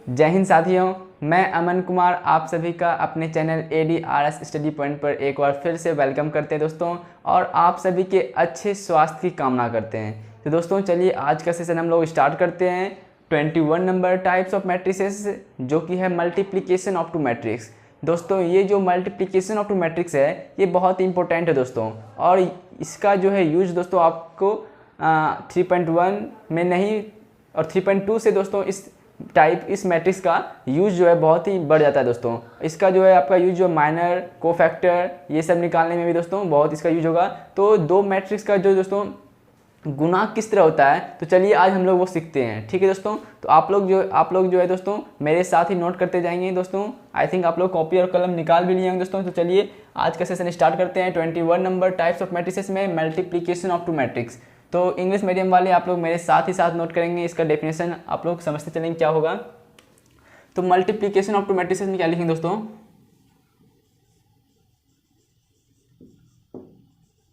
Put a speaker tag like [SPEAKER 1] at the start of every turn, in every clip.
[SPEAKER 1] जय हिंद साथियों, मैं अमन कुमार आप सभी का अपने चैनल ADRS स्टडी पॉइंट पर एक बार फिर से वेलकम करते हैं दोस्तों। और आप सभी के अच्छे स्वास्थ्य की कामना करते हैं। तो दोस्तों चलिए आज का सेशन हम लोग स्टार्ट करते हैं 21 नंबर टाइप्स ऑफ मैट्रिसेस, जो कि है मल्टीप्लिकेशन ऑफ टू मैट्रिक्स। दोस्तों ये जो मल्टीप्लिकेशन ऑफ टू मैट्रिक्स है ये बहुत ही इंपॉर्टेंट है दोस्तों, और इसका जो है यूज दोस्तों आपको 3.1 में नहीं और 3.2 से दोस्तों इस मैट्रिक्स का यूज जो है बहुत ही बढ़ जाता है दोस्तों। इसका जो है आपका यूज जो माइनर कोफैक्टर ये सब निकालने में भी दोस्तों बहुत इसका यूज होगा। तो दो मैट्रिक्स का जो दोस्तों गुना किस तरह होता है, तो चलिए आज हम लोग वो सीखते हैं। ठीक है दोस्तों, तो आप लोग जो है दोस्तों मेरे साथ ही नोट करते जाएंगे दोस्तों। आई थिंक आप लोग कॉपी और कलम निकाल भी लिए होंगे दोस्तों। तो चलिए आज का सेशन स्टार्ट करते हैं 21 नंबर टाइप्स ऑफ मैट्रिसेस में मल्टीप्लिकेशन ऑफ टू मैट्रिक्स। तो इंग्लिश मीडियम वाले आप लोग मेरे साथ ही साथ नोट करेंगे, इसका डेफिनेशन आप लोग समझते चलेंगे क्या होगा। तो मल्टीप्लिकेशन ऑफ टू मैट्रिसेस में क्या लिखेंगे दोस्तों,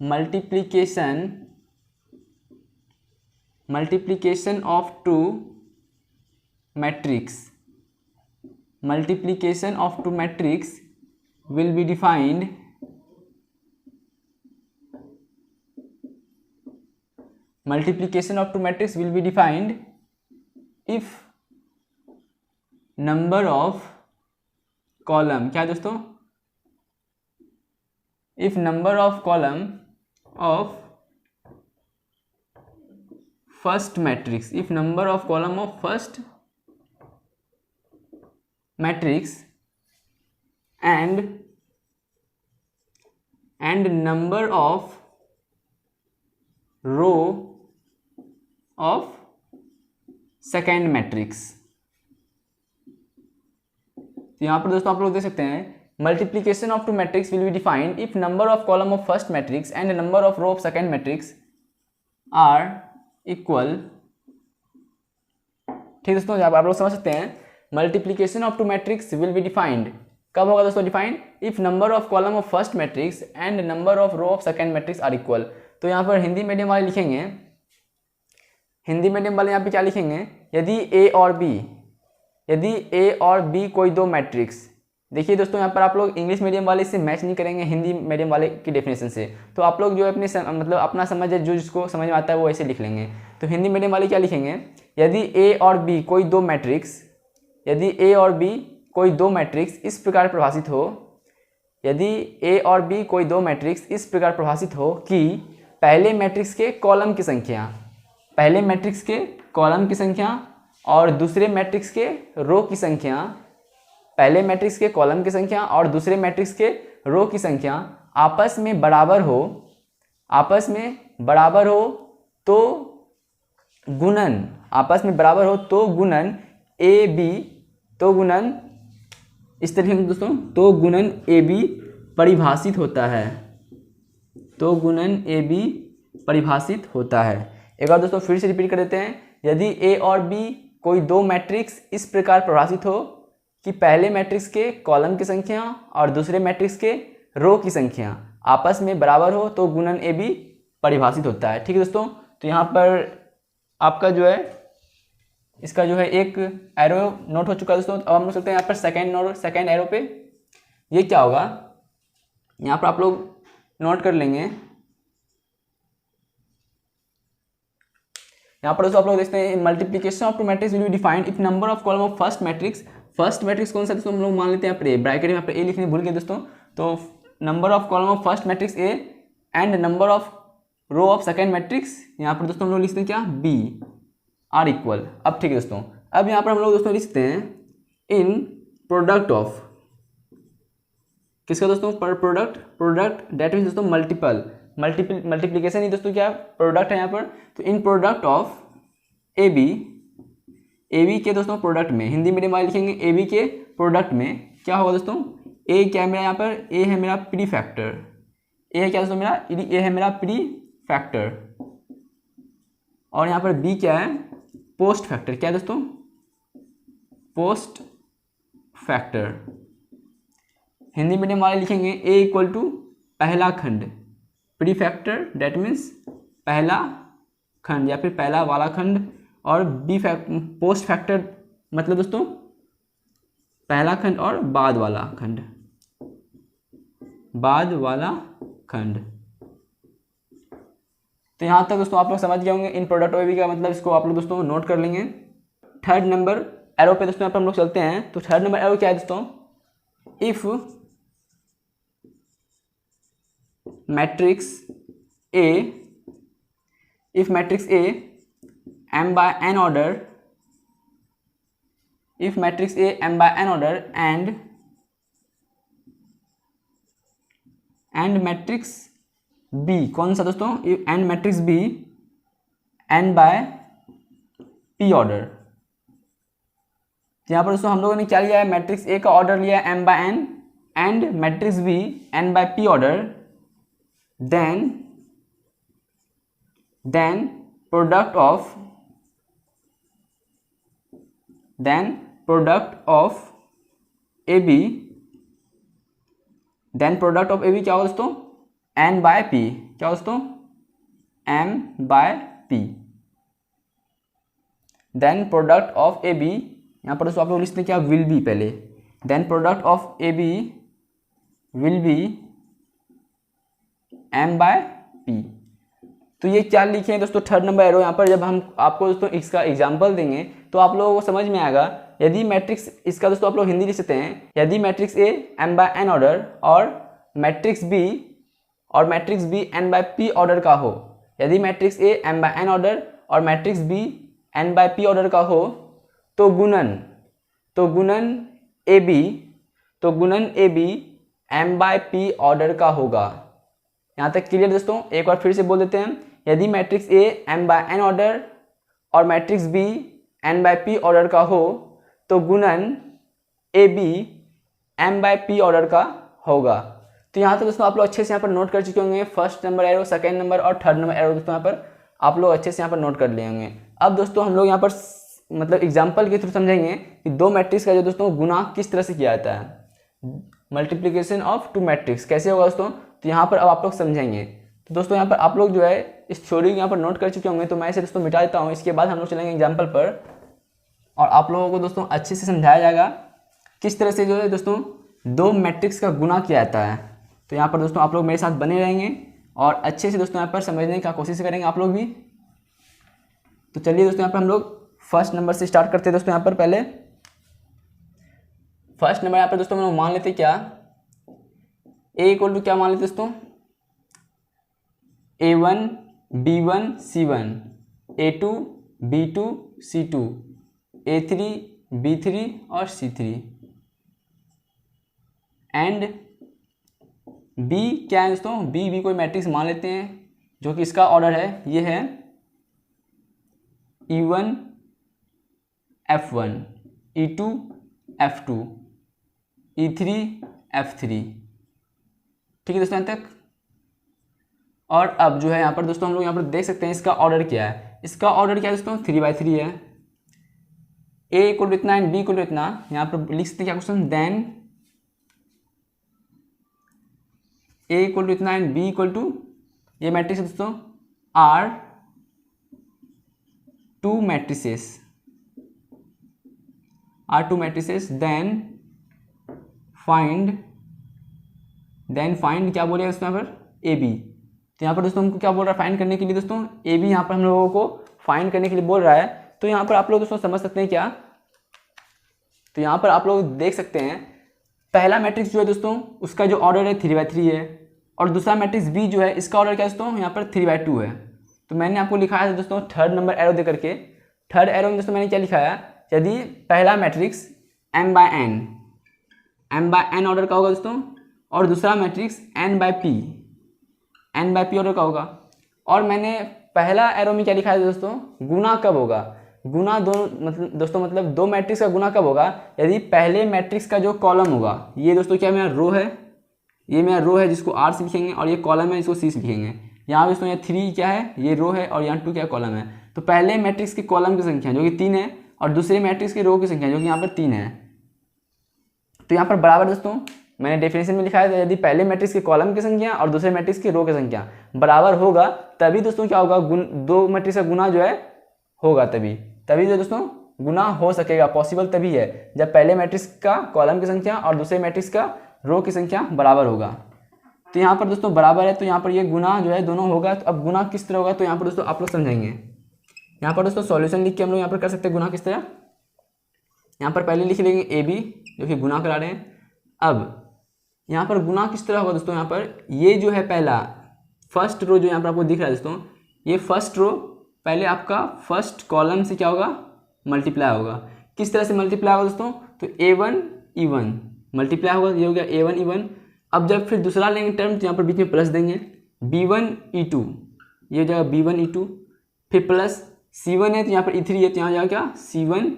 [SPEAKER 1] multiplication of two matrix will be defined if number of column क्या दोस्तों, if number of column of first matrix and number of row of second matrix। तो यहाँ पर दोस्तों आप लोग देख सकते हैं multiplication of two matrix will be defined if number of column of first matrix and number of row of second matrix are equal. ठीक दोस्तों, आप लोग समझ सकते हैं multiplication of two matrix will be defined कब होगा दोस्तों, defined if number of column of first matrix and number of row of second matrix are equal. तो यहाँ पर हिंदी मीडियम वाले लिखेंगे, यहाँ पे क्या लिखेंगे, यदि ए और बी कोई दो मैट्रिक्स। देखिए दोस्तों यहाँ पर आप लोग इंग्लिश मीडियम वाले से मैच नहीं करेंगे हिंदी मीडियम वाले की डेफिनेशन से। तो आप लोग जो अपने मतलब अपना समझ है, जो जिसको समझ में आता है वो ऐसे लिख लेंगे। तो हिंदी मीडियम वाले क्या लिखेंगे, यदि ए और बी कोई दो मैट्रिक्स इस प्रकार प्रभाषित हो कि पहले मैट्रिक्स के कॉलम की संख्या और दूसरे मैट्रिक्स के रो की संख्या, पहले मैट्रिक्स के कॉलम की संख्या और दूसरे मैट्रिक्स के रो की संख्या आपस में बराबर हो तो गुणन इस तरीके से दोस्तों, तो गुणन AB परिभाषित होता है। एक बार दोस्तों फिर से रिपीट कर देते हैं, यदि A और B कोई दो मैट्रिक्स इस प्रकार परिभाषित हो कि पहले मैट्रिक्स के कॉलम की संख्या और दूसरे मैट्रिक्स के रो की संख्या आपस में बराबर हो तो गुणन AB परिभाषित होता है। ठीक है दोस्तों, तो यहाँ पर आपका जो है इसका जो है एक एरो नोट हो चुका है दोस्तों। अब हम लोग सकते हैं यहाँ पर सेकेंड एरो पे ये क्या होगा, यहाँ पर आप लोग नोट कर लेंगे। यहाँ पर दोस्तों आप लोग देखते हैं multiplication of two matrix will be defined if number of column of first matrix कौन सा दोस्तों, हम लोग मान लेते हैं यहाँ पर ब्रैकेट में यहाँ पर ए लिखने भूल गए दोस्तों। तो number of column of first matrix A and number of row of second matrix, यहाँ पर दोस्तों हम लोग लिखते हैं क्या, बी आर इक्वल। अब ठीक है दोस्तों, अब यहाँ पर हम लोग दोस्तों लिखते हैं इन प्रोडक्ट ऑफ किसका दोस्तों, प्रोडक्ट दैट मीन्स दोस्तों मल्टीप्लिकेशन ही दोस्तों क्या प्रोडक्ट है यहाँ पर। तो इन प्रोडक्ट ऑफ ए बी के दोस्तों प्रोडक्ट में, हिंदी मीडियम वाले लिखेंगे ए बी के प्रोडक्ट में क्या होगा दोस्तों, ए क्या है मेरा, यहाँ पर ए है मेरा प्री फैक्टर, ए है क्या दोस्तों मेरा, ए है मेरा प्री फैक्टर, और यहाँ पर बी क्या है, पोस्ट फैक्टर। क्या है दोस्तों, पोस्ट फैक्टर। हिंदी मीडियम वाले लिखेंगे ए इक्वल टू पहला खंड, प्री फैक्टर दैट मीन्स पहला खंड या फिर पहला वाला खंड, और बी पोस्ट फैक्टर मतलब दोस्तों पहला खंड और बाद वाला खंड, बाद वाला खंड। तो यहाँ तक दोस्तों आप लोग समझ गए होंगे इन प्रोडक्ट ऑफ ए बी का मतलब, इसको आप लोग दोस्तों नोट कर लेंगे। थर्ड नंबर एरो पे दोस्तों यहाँ पर हम लोग चलते हैं। तो थर्ड नंबर एरो क्या है दोस्तों, if matrix A, if matrix A m by n order, if matrix A m by n order and matrix B, कौन सा दोस्तों, and matrix B n by p order. यहाँ पर दोस्तों हम लोगों ने क्या लिया है, मैट्रिक्स A का ऑर्डर लिया है m by n and matrix B n by p order, then product of AB, क्या होगा दोस्तों, n by p, क्या होगा दोस्तों, m by p। Then product of AB, यहाँ पर दोस्तों आप लोग लिखते हैं क्या, विल बी पहले, then product of AB will be m by p। तो ये क्या लिखे हैं दोस्तों थर्ड नंबर एरो। यहाँ पर जब हम आपको दोस्तों इसका एग्जांपल देंगे तो आप लोगों को समझ में आएगा। यदि मैट्रिक्स, इसका दोस्तों आप लोग हिंदी लिख सकते हैं, यदि matrix A m by n order और matrix B n by p order का हो, यदि matrix A m by n order और matrix B n by p order का हो, तो गुणन A B m by p order का होगा। यहाँ तक क्लियर दोस्तों, एक बार फिर से बोल देते हैं, यदि matrix A m by n order और matrix B n by p order का हो, तो गुणन A B m by p order का होगा। तो यहाँ तक दोस्तों आप लोग अच्छे से यहाँ पर नोट कर चुके होंगे, first number arrow, second number और थर्ड नंबर एरो दोस्तों यहाँ पर आप लोग अच्छे से यहाँ पर नोट कर लिए होंगे। अब दोस्तों हम लोग यहाँ पर मतलब एग्जाम्पल के थ्रू समझेंगे कि दो मैट्रिक्स का जो दोस्तों गुणा किस तरह से किया जाता है, मल्टीप्लिकेशन ऑफ टू मैट्रिक्स कैसे होगा दोस्तों। तो यहाँ पर अब आप लोग समझेंगे। तो दोस्तों यहाँ पर आप लोग जो है इस थ्योरी यहाँ पर नोट कर चुके होंगे, तो मैं इसे दोस्तों मिटा देता हूँ। इसके बाद हम लोग चलेंगे एग्जाम्पल पर और आप लोगों को दोस्तों अच्छे से समझाया जाएगा किस तरह से जो है दोस्तों दो मैट्रिक्स का गुणा किया जाता है। तो यहाँ पर दोस्तों आप लोग मेरे साथ बने रहेंगे और अच्छे से दोस्तों यहाँ पर समझने का कोशिश करेंगे आप लोग भी। तो चलिए दोस्तों यहाँ पर हम लोग फर्स्ट नंबर से स्टार्ट करते हैं। दोस्तों यहाँ पर पहले फर्स्ट नंबर यहाँ पर दोस्तों हम लोग मान लेते क्या, ए इक्वल टू क्या मान लेते दोस्तों, A1 B1 C1, A2 B2 C2, A3 B3 और C3 एंड B क्या है दोस्तों, B कोई मैट्रिक्स मान लेते हैं जो कि इसका ऑर्डर है, ये है E1 F1, E2 F2, E3 F3। ठीक है दोस्तों यहाँ तक। और अब जो है यहाँ पर दोस्तों हम लोग यहाँ पर देख सकते हैं इसका ऑर्डर क्या है। इसका ऑर्डर क्या है दोस्तों, 3/3 है। A इक्वल टू इतना एंड B इक्वल टू इतना, यहाँ पर लिख सकते हैं क्या question, then A equal to इतना एंड B इक्वल टू, ये मैट्रिक्स है दोस्तों, are two matrices, then find क्या बोलेगा दोस्तों यहाँ पर, ए बी। तो यहाँ पर दोस्तों हमको क्या बोल रहा है, फाइंड करने के लिए दोस्तों ए बी यहाँ पर हम लोगों को फाइंड करने के लिए बोल रहा है। तो यहाँ पर आप लोग दोस्तों समझ सकते हैं क्या, तो यहाँ पर आप लोग देख सकते हैं पहला मैट्रिक्स जो है दोस्तों उसका जो ऑर्डर है 3/3 है और दूसरा मैट्रिक्स बी जो है इसका ऑर्डर क्या है दोस्तों, यहाँ पर 3/2 है। तो मैंने आपको लिखा है दोस्तों थर्ड नंबर एरो दे करके, थर्ड एरो में दोस्तों मैंने क्या लिखा है, यदि पहला matrix m by n order का होगा दोस्तों और दूसरा matrix n by p order का होगा, और मैंने पहला एरो में क्या लिखा है दोस्तों, गुना कब होगा, गुना दो मतलब दो मैट्रिक्स का गुना कब होगा, यदि पहले मैट्रिक्स का जो कॉलम होगा, ये दोस्तों क्या मेरा रो है, ये मेरा रो है जिसको r से लिखेंगे और ये कॉलम है जिसको c से लिखेंगे। यहाँ दोस्तों ये 3 क्या है, ये रो है और यहाँ 2 क्या कॉलम है। तो पहले मैट्रिक्स के कॉलम की संख्या जो कि 3 है और दूसरे मैट्रिक्स की रो की संख्या जो कि यहाँ पर 3 है। तो यहाँ पर बराबर दोस्तों मैंने डेफिनेशन में लिखा है, यदि पहले मैट्रिक्स के कॉलम की संख्या और दूसरे मैट्रिक्स की रो की संख्या बराबर होगा तभी दोस्तों क्या होगा, दो मैट्रिक्स का गुना जो है होगा, तभी जो दोस्तों गुना हो सकेगा, पॉसिबल तभी है जब पहले मैट्रिक्स का कॉलम की संख्या और दूसरे मैट्रिक्स का रो की संख्या बराबर होगा। तो यहाँ पर दोस्तों बराबर है, तो यहाँ पर ये गुना जो है दोनों होगा। तो अब गुना किस तरह होगा, तो यहाँ पर दोस्तों आप लोग समझेंगे। यहाँ पर दोस्तों सॉल्यूशन लिख के हम लोग यहाँ पर कर सकते हैं गुना किस तरह। यहाँ पर पहले लिख लेंगे ए बी जो कि गुना करा रहे हैं। अब यहाँ पर गुना किस तरह होगा दोस्तों, यहाँ पर ये जो है पहला फर्स्ट रो जो यहाँ पर आपको दिख रहा है दोस्तों, ये फर्स्ट रो पहले आपका फर्स्ट कॉलम से क्या होगा, मल्टीप्लाई होगा। किस तरह से मल्टीप्लाई होगा दोस्तों, तो A1 E1 मल्टीप्लाई होगा, ये हो गया A1 E1। अब जब फिर दूसरा लेंगे टर्म तो यहाँ पर बीच में प्लस देंगे, B1 E2 ये हो जाएगा B1 E2, फिर प्लस C1 है तो यहाँ पर E3 है तो यहाँ जाएगा क्या C1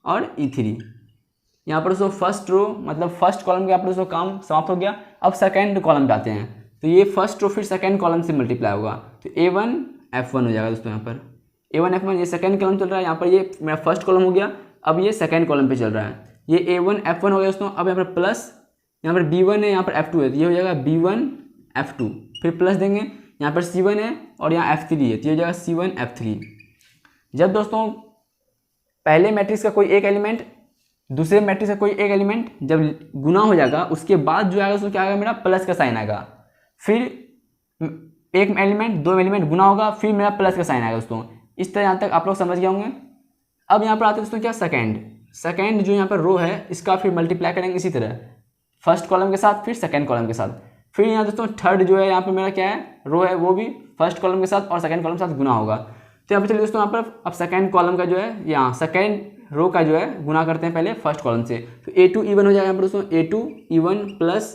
[SPEAKER 1] और E3। यहाँ पर दोस्तों फर्स्ट रो मतलब फर्स्ट कॉलम का यहाँ पर दोस्तों काम समाप्त हो गया। अब सेकेंड कॉलम पे आते हैं, तो ये फर्स्ट रो फिर सेकेंड कॉलम से मल्टीप्लाई होगा, तो A1 F1 हो जाएगा दोस्तों। यहाँ पर A1 F1 ये सेकेंड कॉलम चल रहा है, यहाँ पर ये मेरा फर्स्ट कॉलम हो गया, अब ये सेकेंड कॉलम पे चल रहा है, ये A1 F1 हो गया दोस्तों। अब यहाँ पर प्लस, यहाँ पर B1 है, यहाँ पर F2 है, तो ये हो जाएगा B1 F2, फिर प्लस देंगे, यहाँ पर C1 है और यहाँ F3 है, तो ये हो जाएगा C1 F3। जब दोस्तों पहले मैट्रिक्स का कोई एक एलिमेंट दूसरे मैट्रिक्स का कोई एक एलिमेंट जब गुना हो जाएगा, उसके बाद जो आएगा उसमें क्या आएगा, मेरा प्लस का साइन आएगा। फिर एक एलिमेंट दो एलिमेंट गुना होगा, फिर मेरा प्लस का साइन आएगा दोस्तों। इस तरह यहाँ तक आप लोग समझ गए होंगे। अब यहाँ पर आते हैं दोस्तों क्या, सेकेंड जो यहाँ पर रो है इसका फिर मल्टीप्लाई करेंगे इसी तरह, फर्स्ट कॉलम के साथ फिर सेकेंड कॉलम के साथ। फिर यहाँ दोस्तों थर्ड जो है यहाँ पर मेरा क्या है, रो है, वो भी फर्स्ट कॉलम के साथ और सेकेंड कॉलम के साथ गुना होगा। तो यहाँ पर चलिए दोस्तों, यहाँ पर अब सेकेंड कॉलम का जो है, यहाँ सेकेंड रो का जो है गुना करते हैं पहले फर्स्ट कॉलम से, तो A2 E1 हो जाएगा यहाँ पर दोस्तों, A2 E1 प्लस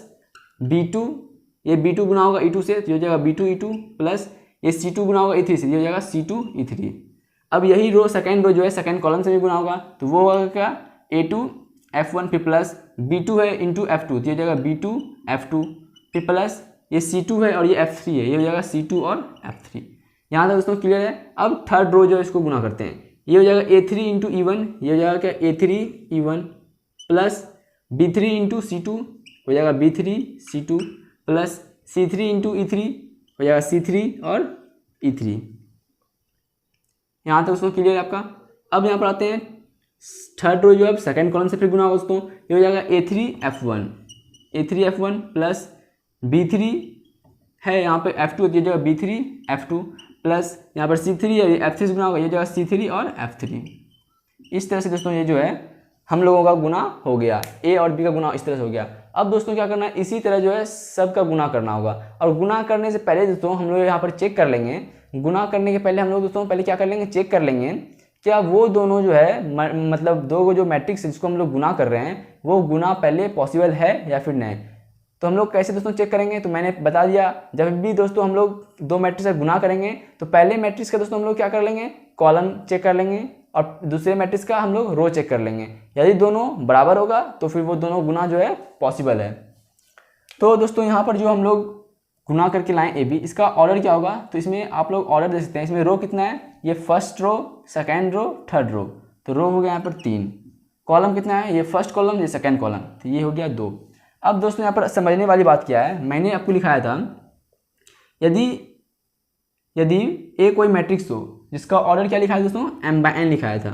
[SPEAKER 1] B2, ये B2 गुना होगा E2 से, तो हो जाएगा B2 E2 प्लस ये C2 गुना होगा E3 से, ये हो जाएगा C2 E3। अब यही रो सेकेंड रो जो है सेकेंड कॉलम से भी गुना होगा, तो वो होगा क्या, A2 F1 फिर प्लस B2 है इंटू F2, तो ये हो जाएगा B2 F2 फिर प्लस ये C2 है और ये F3 है, ये हो जाएगा C2 और F3। यहाँ तक दोस्तों क्लियर है। अब थर्ड रो जो है इसको गुना करते हैं, ये हो जाएगा A3 इंटू E1, ये हो जाएगा क्या A3 E1 plus B3 into C2 हो जाएगा B3 C2 plus C3 into E3 हो जाएगा C3 और E3। यहाँ तक दोस्तों क्लियर है आपका। अब यहाँ पर आते हैं थर्ड रो जो है सेकेंड कॉलम से फिर गुना होगा दोस्तों, ये हो जाएगा A3 F1 प्लस B3 है यहाँ पे F2, ये जगह B3 F2 प्लस यहाँ पर C3 है, F3 से गुना होगा, ये जगह C3 और F3। इस तरह से दोस्तों ये जो है हम लोगों का गुना हो गया, A और B का गुना इस तरह से हो गया। अब दोस्तों क्या करना है, इसी तरह जो है सब का गुना करना होगा। और गुना करने से पहले दोस्तों हम लोग यहाँ पर चेक कर लेंगे, गुना करने के पहले हम लोग दोस्तों पहले क्या कर लेंगे, चेक कर लेंगे क्या वो दोनों जो है मतलब दो जो मैट्रिक्स जिसको हम लोग गुना कर रहे हैं वो गुना पहले पॉसिबल है या फिर नहीं। तो हम लोग कैसे दोस्तों चेक करेंगे, तो मैंने बता दिया, जब भी दोस्तों हम लोग दो मैट्रिक्स का गुना करेंगे तो पहले मैट्रिक्स का दोस्तों हम लोग क्या कर लेंगे, कॉलम चेक कर लेंगे और दूसरे मैट्रिक्स का हम लोग रो चेक कर लेंगे। यदि दोनों बराबर होगा तो फिर वो दोनों गुना जो है पॉसिबल है। तो दोस्तों यहाँ पर जो हम लोग गुना करके लाएं ए बी, इसका ऑर्डर क्या होगा, तो इसमें आप लोग ऑर्डर दे सकते हैं। इसमें रो कितना है, ये first row, second row, third row, तो रो हो गया यहाँ पर 3। कॉलम कितना है, ये फर्स्ट कॉलम, ये सेकेंड कॉलम, तो ये हो गया 2। अब दोस्तों यहाँ पर समझने वाली बात क्या है, मैंने आपको लिखाया था यदि ए कोई मैट्रिक्स हो जिसका ऑर्डर क्या लिखा है दोस्तों, m/n लिखाया था।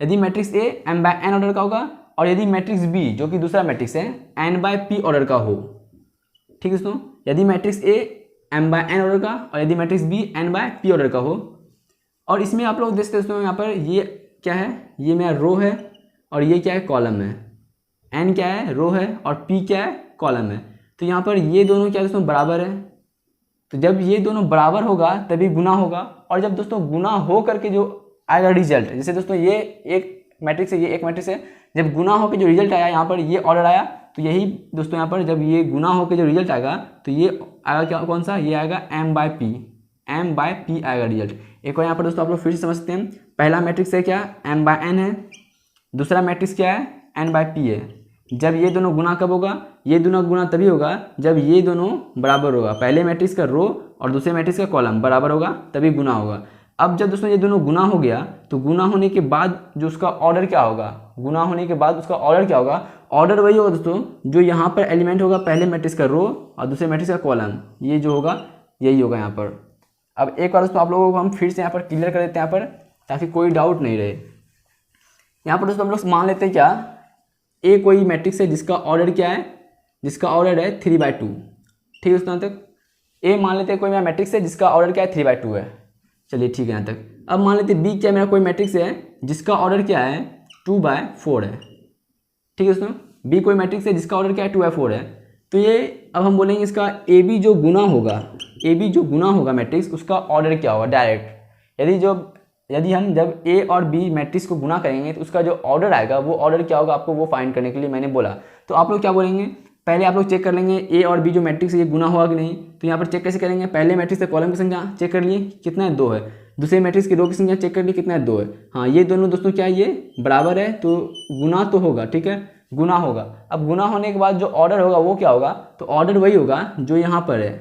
[SPEAKER 1] यदि मैट्रिक्स ए m/n ऑर्डर का होगा और यदि मैट्रिक्स बी जो कि दूसरा मैट्रिक्स है n/p ऑर्डर का हो, ठीक है दोस्तों। यदि मैट्रिक्स ए m/n ऑर्डर का और यदि मैट्रिक्स बी n/p ऑर्डर का हो, और इसमें आप लोग देख सकते हैं दोस्तों यहाँ पर ये क्या है, ये मेरा रो है और ये क्या है, कॉलम है। n क्या है, रो है, और p क्या है, कॉलम है। तो यहाँ पर ये दोनों क्या दोस्तों बराबर है। तो जब ये दोनों बराबर होगा तभी गुना होगा, और जब दोस्तों गुना हो करके जो आएगा रिजल्ट, जैसे दोस्तों ये एक मैट्रिक्स है, ये एक मैट्रिक्स है, जब गुना होकर जो रिजल्ट आया यहाँ पर ये ऑर्डर आया, तो यही दोस्तों यहाँ पर जब ये गुना होकर जो रिजल्ट आएगा तो ये आएगा क्या, कौन सा, ये आएगा m/p आएगा रिजल्ट। एक और यहाँ पर दोस्तों आप लोग फिर से समझते हैं, पहला मैट्रिक्स है क्या, m/n है, दूसरा मैट्रिक्स क्या है, n/p है। जब ये दोनों गुना कब होगा, ये दोनों गुना तभी होगा जब ये दोनों बराबर होगा, पहले मैट्रिक्स का रो और दूसरे मैट्रिक्स का कॉलम बराबर होगा तभी गुना होगा। अब जब दोस्तों ये दोनों गुना हो गया तो गुना होने के बाद जो उसका ऑर्डर क्या होगा, गुना होने के बाद उसका ऑर्डर क्या होगा, ऑर्डर वही होगा दोस्तों जो यहाँ पर एलिमेंट होगा, पहले मैट्रिक्स का रो और दूसरे मैट्रिक्स का कॉलम, ये जो होगा यही होगा यहाँ पर। अब एक बार दोस्तों आप लोगों को हम फिर से यहाँ पर क्लियर कर देते हैं यहाँ पर, ताकि कोई डाउट नहीं रहे। यहाँ पर दोस्तों हम लोग मान लेते हैं क्या, ए कोई मैट्रिक्स है जिसका ऑर्डर क्या है, जिसका ऑर्डर है 3/2। ठीक है दोस्तों, यहाँ तक ए मान लेते हैं कोई मेरा मैट्रिक्स है जिसका ऑर्डर क्या है 3/2 है। चलिए ठीक है यहाँ तक। अब मान लेते हैं बी क्या मेरा कोई मैट्रिक्स है जिसका ऑर्डर क्या है 2/4 है। ठीक है दोस्तों, बी कोई मैट्रिक्स है जिसका ऑर्डर क्या है 2/4 है। तो ये अब हम बोलेंगे इसका ए बी जो गुना होगा, ए बी जो गुना होगा मैट्रिक्स, उसका ऑर्डर क्या होगा डायरेक्ट। यदि हम जब ए और बी मैट्रिक्स को गुना करेंगे तो उसका जो ऑर्डर आएगा वो ऑर्डर क्या होगा, आपको वो फाइंड करने के लिए मैंने बोला। तो आप लोग क्या बोलेंगे, पहले आप लोग चेक कर लेंगे ए और बी जो मैट्रिक्स है ये गुना हुआ कि नहीं। तो यहाँ पर चेक कैसे करेंगे, पहले मैट्रिक्स से कॉलम की संख्या चेक कर लिए कितना है 2 है, दूसरे मैट्रिक्स की रो की संख्या चेक कर ली कितना है 2 है। हाँ, ये दोनों दोस्तों क्या है, ये बराबर है तो गुना तो होगा। ठीक है, गुना होगा। अब गुना होने के बाद जो ऑर्डर होगा वो क्या होगा, तो ऑर्डर वही होगा जो यहाँ पर है।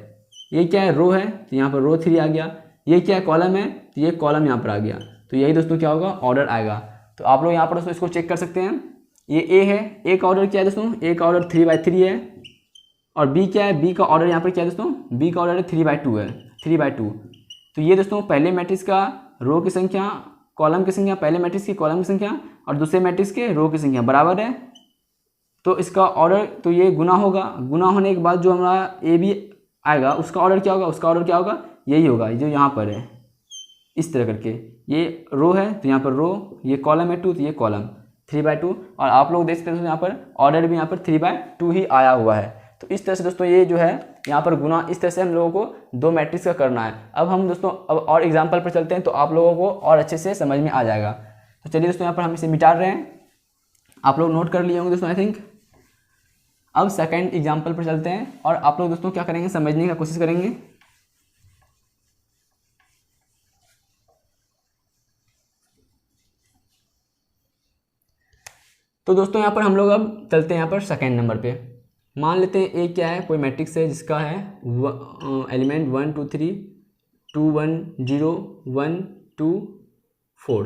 [SPEAKER 1] ये क्या है, रो है, तो यहाँ पर रो 3 आ गया। ये क्या है, कॉलम है, तो ये कॉलम यहाँ पर आ गया। तो यही दोस्तों क्या होगा, ऑर्डर आएगा। तो आप लोग यहाँ पर दोस्तों इसको चेक कर सकते हैं। ये ए है, ए का ऑर्डर क्या है दोस्तों, ए का ऑर्डर 3/3 है। और बी क्या है, बी का ऑर्डर यहाँ पर क्या है दोस्तों, बी का ऑर्डर है 3/2 है, 3/2। तो ये दोस्तों पहले मैट्रिक्स का रो की संख्या, कॉलम की संख्या, पहले मैट्रिक्स की कॉलम की संख्या और दूसरे मैट्रिक्स के रो की संख्या बराबर है। तो इसका ऑर्डर तो ये गुना होगा। गुना होने के बाद जो हमारा ए बी आएगा उसका ऑर्डर क्या होगा, उसका ऑर्डर क्या होगा, यही होगा जो यहाँ पर है। इस तरह करके ये रो है तो यहाँ पर रो, ये कॉलम है 2 तो ये कॉलम 3/2। और आप लोग देख सकते हैं यहाँ पर ऑर्डर भी यहाँ पर 3/2 ही आया हुआ है। तो इस तरह से दोस्तों ये जो है यहाँ पर गुना, इस तरह से हम लोगों को 2 मैट्रिक्स का करना है। अब हम दोस्तों अब और एग्जाम्पल पर चलते हैं तो आप लोगों को और अच्छे से समझ में आ जाएगा। तो चलिए दोस्तों यहाँ पर हम इसे मिटा रहे हैं, आप लोग नोट कर लिए होंगे दोस्तों आई थिंक। अब सेकंड एग्जाम्पल पर चलते हैं और आप लोग दोस्तों क्या करेंगे, समझने का कोशिश करेंगे। तो दोस्तों यहाँ पर हम लोग अब चलते हैं यहाँ पर सेकंड नंबर पे। मान लेते हैं ए क्या है, कोई मैट्रिक्स है जिसका है एलिमेंट 1 2 3 2 1 0 1 2 4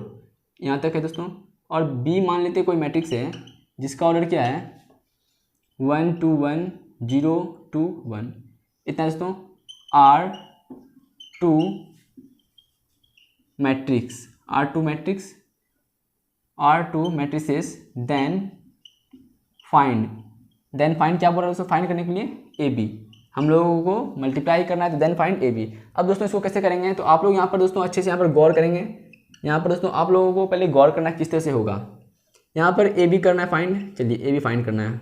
[SPEAKER 1] यहाँ तक है दोस्तों। और बी मान लेते हैं कोई मैट्रिक्स है जिसका ऑर्डर क्या है 1 2 1 0 2 1 इतना दोस्तों। R2 matrix, R2 matrix, R2 matrices then find क्या बोल रहा है दोस्तों, फाइंड करने के लिए ए बी। हम लोगों को मल्टीप्लाई करना है तो देन फाइंड ए बी। अब दोस्तों इसको कैसे करेंगे, तो आप लोग यहाँ पर दोस्तों अच्छे से यहाँ पर गौर करेंगे। यहाँ पर दोस्तों आप लोगों को पहले गौर करना किस तरह से होगा। यहाँ पर ए बी करना है फाइंड, चलिए ए बी फाइंड करना है।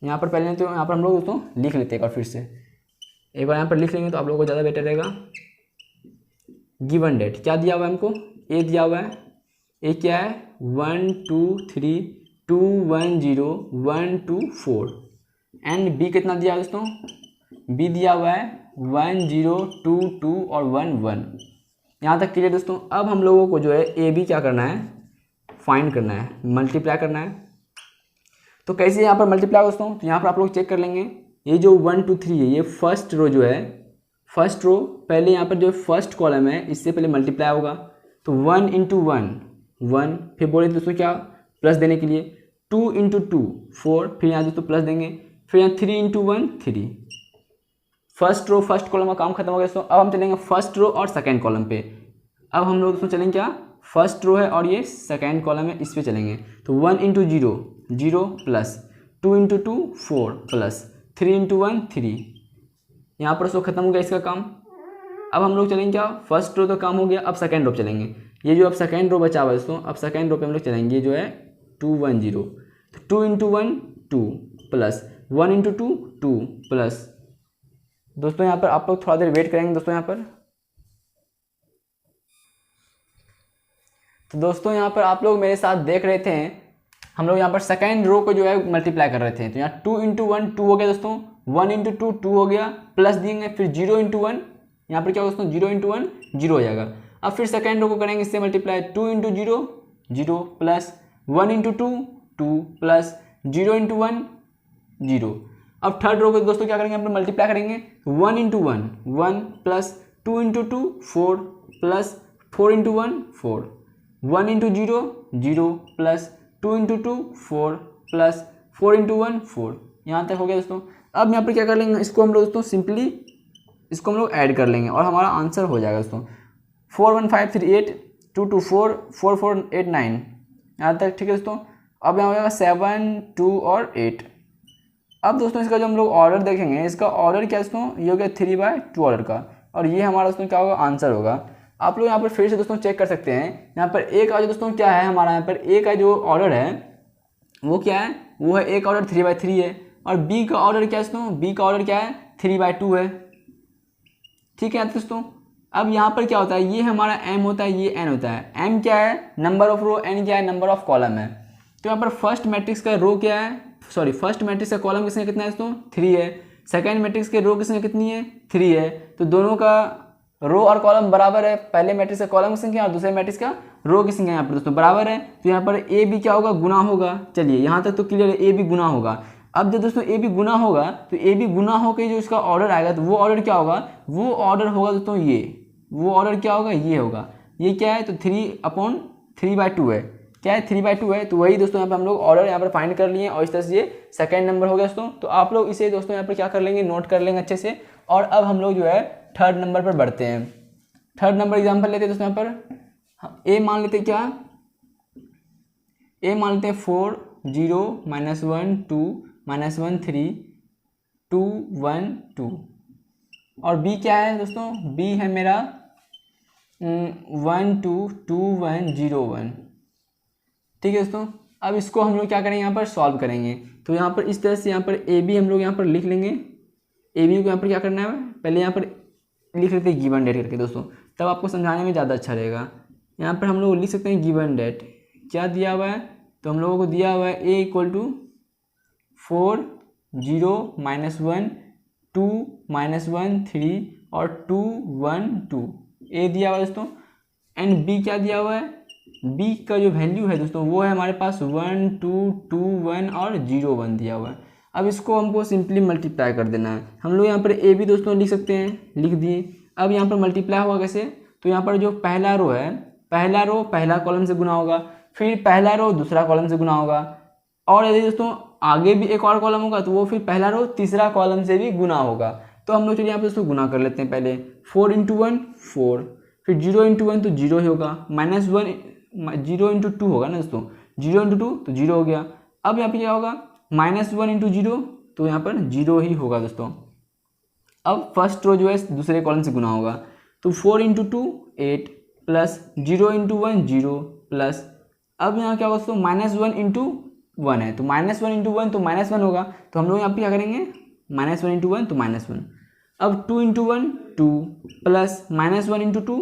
[SPEAKER 1] यहाँ पर पहले तो यहाँ पर हम लोग दोस्तों लिख लेते हैं एक बार, फिर से एक बार यहाँ पर लिख लेंगे तो आप लोगों को ज़्यादा बेटर रहेगा। गिवन डेट क्या दिया हुआ है हमको, ए दिया हुआ है। ए क्या है 1 2 3 2 1 0 1 2 4 एंड बी कितना दिया है दोस्तों, बी दिया हुआ है 1 0 2 2 और 1 1। यहाँ तक क्लियर दोस्तों। अब हम लोगों को जो है ए बी क्या करना है, फाइंड करना है, मल्टीप्लाई करना है। तो कैसे यहाँ पर मल्टीप्लाई दोस्तों, तो यहाँ पर आप लोग चेक कर लेंगे। ये जो 1 2 3 है ये फर्स्ट रो जो है, फर्स्ट रो पहले यहाँ पर जो फर्स्ट कॉलम है इससे पहले मल्टीप्लाई होगा। तो 1 × 1 1, फिर बोले दोस्तों क्या प्लस देने के लिए 2 × 2 4, फिर यहाँ दोस्तों प्लस देंगे, फिर यहाँ 3 × 1 3। फर्स्ट रो फर्स्ट कॉलम का काम खत्म हो गया दोस्तों। अब हम चलेंगे फर्स्ट रो और सेकंड कॉलम पे। अब हम लोग दोस्तों चलेंगे क्या, फर्स्ट रो है और ये सेकंड कॉलम है, इस पे चलेंगे। तो 1 × 0 0 प्लस 2 × 2 4 प्लस 3 × 1 3। यहाँ पर दोस्तों खत्म हो गया इसका काम। अब हम लोग चलेंगे क्या, फर्स्ट रो तो काम हो गया, अब सेकंड रो चलेंगे। ये जो अब सेकंड रो बचा हुआ है दोस्तों, अब सेकंड रो पे हम लोग चलेंगे, जो है 2 1 0। तो 2 × 1 2 प्लस 1 × 2 2 प्लस दोस्तों यहाँ पर आप लोग थोड़ा देर वेट करेंगे दोस्तों यहाँ पर। तो दोस्तों यहाँ पर आप लोग मेरे साथ देख रहे थे, हम लोग यहाँ पर सेकंड रो को जो है मल्टीप्लाई कर रहे थे। तो यहाँ 2 × 1 2 हो गया दोस्तों, 1 × 2 2 हो गया, प्लस देंगे, फिर 0 × 1 यहाँ पर क्या होगा दोस्तों 0 × 1 0 हो जाएगा। अब फिर सेकंड रो को करेंगे इससे मल्टीप्लाई, 2 × 0 0 प्लस 1 × 2 2 प्लस 0 × 1 0। अब थर्ड रो को दोस्तों क्या करेंगे, हम लोग मल्टीप्लाई करेंगे, 1 × 1 1 प्लस 2 × 2 4 प्लस 4 × 1 4, 1 × 0 0 प्लस 2 × 2 4 प्लस 4 × 1 4। यहाँ तक हो गया दोस्तों। अब यहाँ पर क्या कर लेंगे, इसको हम लोग दोस्तों सिंपली इसको हम लोग ऐड कर लेंगे और हमारा आंसर हो जाएगा दोस्तों 4 1 5 3 8 2 2 4 4 4 8 9 यहाँ तक ठीक है दोस्तों। अब यहाँ हो जाएगा 7, 2 और 8। अब दोस्तों इसका जो हम लोग ऑर्डर देखेंगे, इसका ऑर्डर क्या है दोस्तों, ये हो गया 3/2 ऑर्डर का, और ये हमारा दोस्तों क्या होगा, आंसर होगा। आप लोग यहाँ पर फिर से दोस्तों चेक कर सकते हैं। यहाँ पर ए का जो दोस्तों क्या है, हमारा यहाँ पर ए का जो ऑर्डर है वो क्या है, वो है ए का ऑर्डर 3/3 है, और बी का ऑर्डर क्या है दोस्तों, बी का ऑर्डर क्या है 3/2 है। ठीक है दोस्तों। अब यहाँ पर क्या होता है, ये हमारा एम होता है, ये एन होता है। एम क्या है, नंबर ऑफ रो, एन क्या है, नंबर ऑफ कॉलम है। तो यहाँ पर फर्स्ट मैट्रिक्स का रो क्या है, सॉरी फर्स्ट मैट्रिक्स का कॉलम किसने कितना है दोस्तों, 3 है। सेकेंड मैट्रिक्स के रो किसने कितनी है, 3 है। तो दोनों का रो और कॉलम बराबर है। पहले मैट्रिक्स का कॉलम की संख्या और दूसरे मैट्रिक्स का रो की संख्या यहाँ पर दोस्तों बराबर है। तो यहाँ पर ए बी क्या होगा, गुना होगा। चलिए यहाँ तक तो क्लियर है, ए बी गुना होगा। अब जब दोस्तों ए बी गुना होगा तो ए बी गुना होकर जो इसका ऑर्डर आएगा, तो वो ऑर्डर क्या होगा, वो ऑर्डर होगा दोस्तों ये, वो ऑर्डर क्या होगा, ये होगा। ये क्या है, तो 3/3 है। क्या है, 3/2 है। तो वही दोस्तों यहाँ पे हम लोग ऑर्डर यहाँ पर फाइंड कर लिए, और इस तरह से ये सेकंड नंबर हो गया दोस्तों। तो आप लोग इसे दोस्तों यहाँ पर क्या कर लेंगे, नोट कर लेंगे अच्छे से। और अब हम लोग जो है थर्ड नंबर पर बढ़ते हैं। थर्ड नंबर एग्जाम्पल लेते हैं दोस्तों। यहाँ पर ए मान लेते हैं क्या, ए मान लेते हैं 4, 0, -1, 2, -1, 3, 2, 1, 2। और बी क्या है दोस्तों, बी है मेरा 1, 2, 2, 1, 0, 1। ठीक है दोस्तों। अब इसको हम लोग क्या करेंगे, यहाँ पर सॉल्व करेंगे। तो यहाँ पर इस तरह से यहाँ पर ए बी हम लोग यहाँ पर लिख लेंगे। ए बी को यहाँ पर क्या करना है, पहले यहाँ पर लिख लेते हैं गिवन डेट करके दोस्तों, तब आपको समझाने में ज़्यादा अच्छा रहेगा। यहाँ पर हम लोग लिख सकते हैं गिवन डेट, क्या दिया हुआ है, तो हम लोगों को दिया हुआ है ए = 4, 0, -1, 2, -1, 3 और 2, 1, 2। ए दिया हुआ है दोस्तों। एंड बी क्या दिया हुआ है, बी का जो वैल्यू है दोस्तों वो है हमारे पास 1, 2, 2, 1 और 0, 1 दिया हुआ है। अब इसको हमको सिंपली मल्टीप्लाई कर देना है। हम लोग यहाँ पर ए बी दोस्तों लिख सकते हैं, लिख दिए। अब यहाँ पर मल्टीप्लाई होगा कैसे, तो यहाँ पर जो पहला रो है, पहला रो पहला कॉलम से गुना होगा, फिर पहला रो दूसरा कॉलम से गुना होगा, और यदि दोस्तों आगे भी एक और कॉलम होगा तो वो फिर पहला रो तीसरा कॉलम से भी गुना होगा। तो हम लोग चलिए यहाँ पर दोस्तों गुना कर लेते हैं। पहले 4 × 1 4, फिर 0 × 1 तो 0 ही होगा, -1 0 × 2 होगा ना दोस्तों, 0 × 2 तो 0 हो गया। अब यहाँ पे क्या होगा, -1 × 0 तो यहाँ पर 0 ही होगा दोस्तों। अब फर्स्ट रो जो है दूसरे कॉलम से गुना होगा, तो 4 × 2 8 प्लस 0 × 1 0 प्लस, अब यहाँ क्या होगा दोस्तों, -1 × 1 है, तो -1 × 1 तो -1 होगा। तो हम लोग यहाँ पे क्या करेंगे, -1 × 1 तो -1। अब 2 × 1 2 प्लस -1 × 2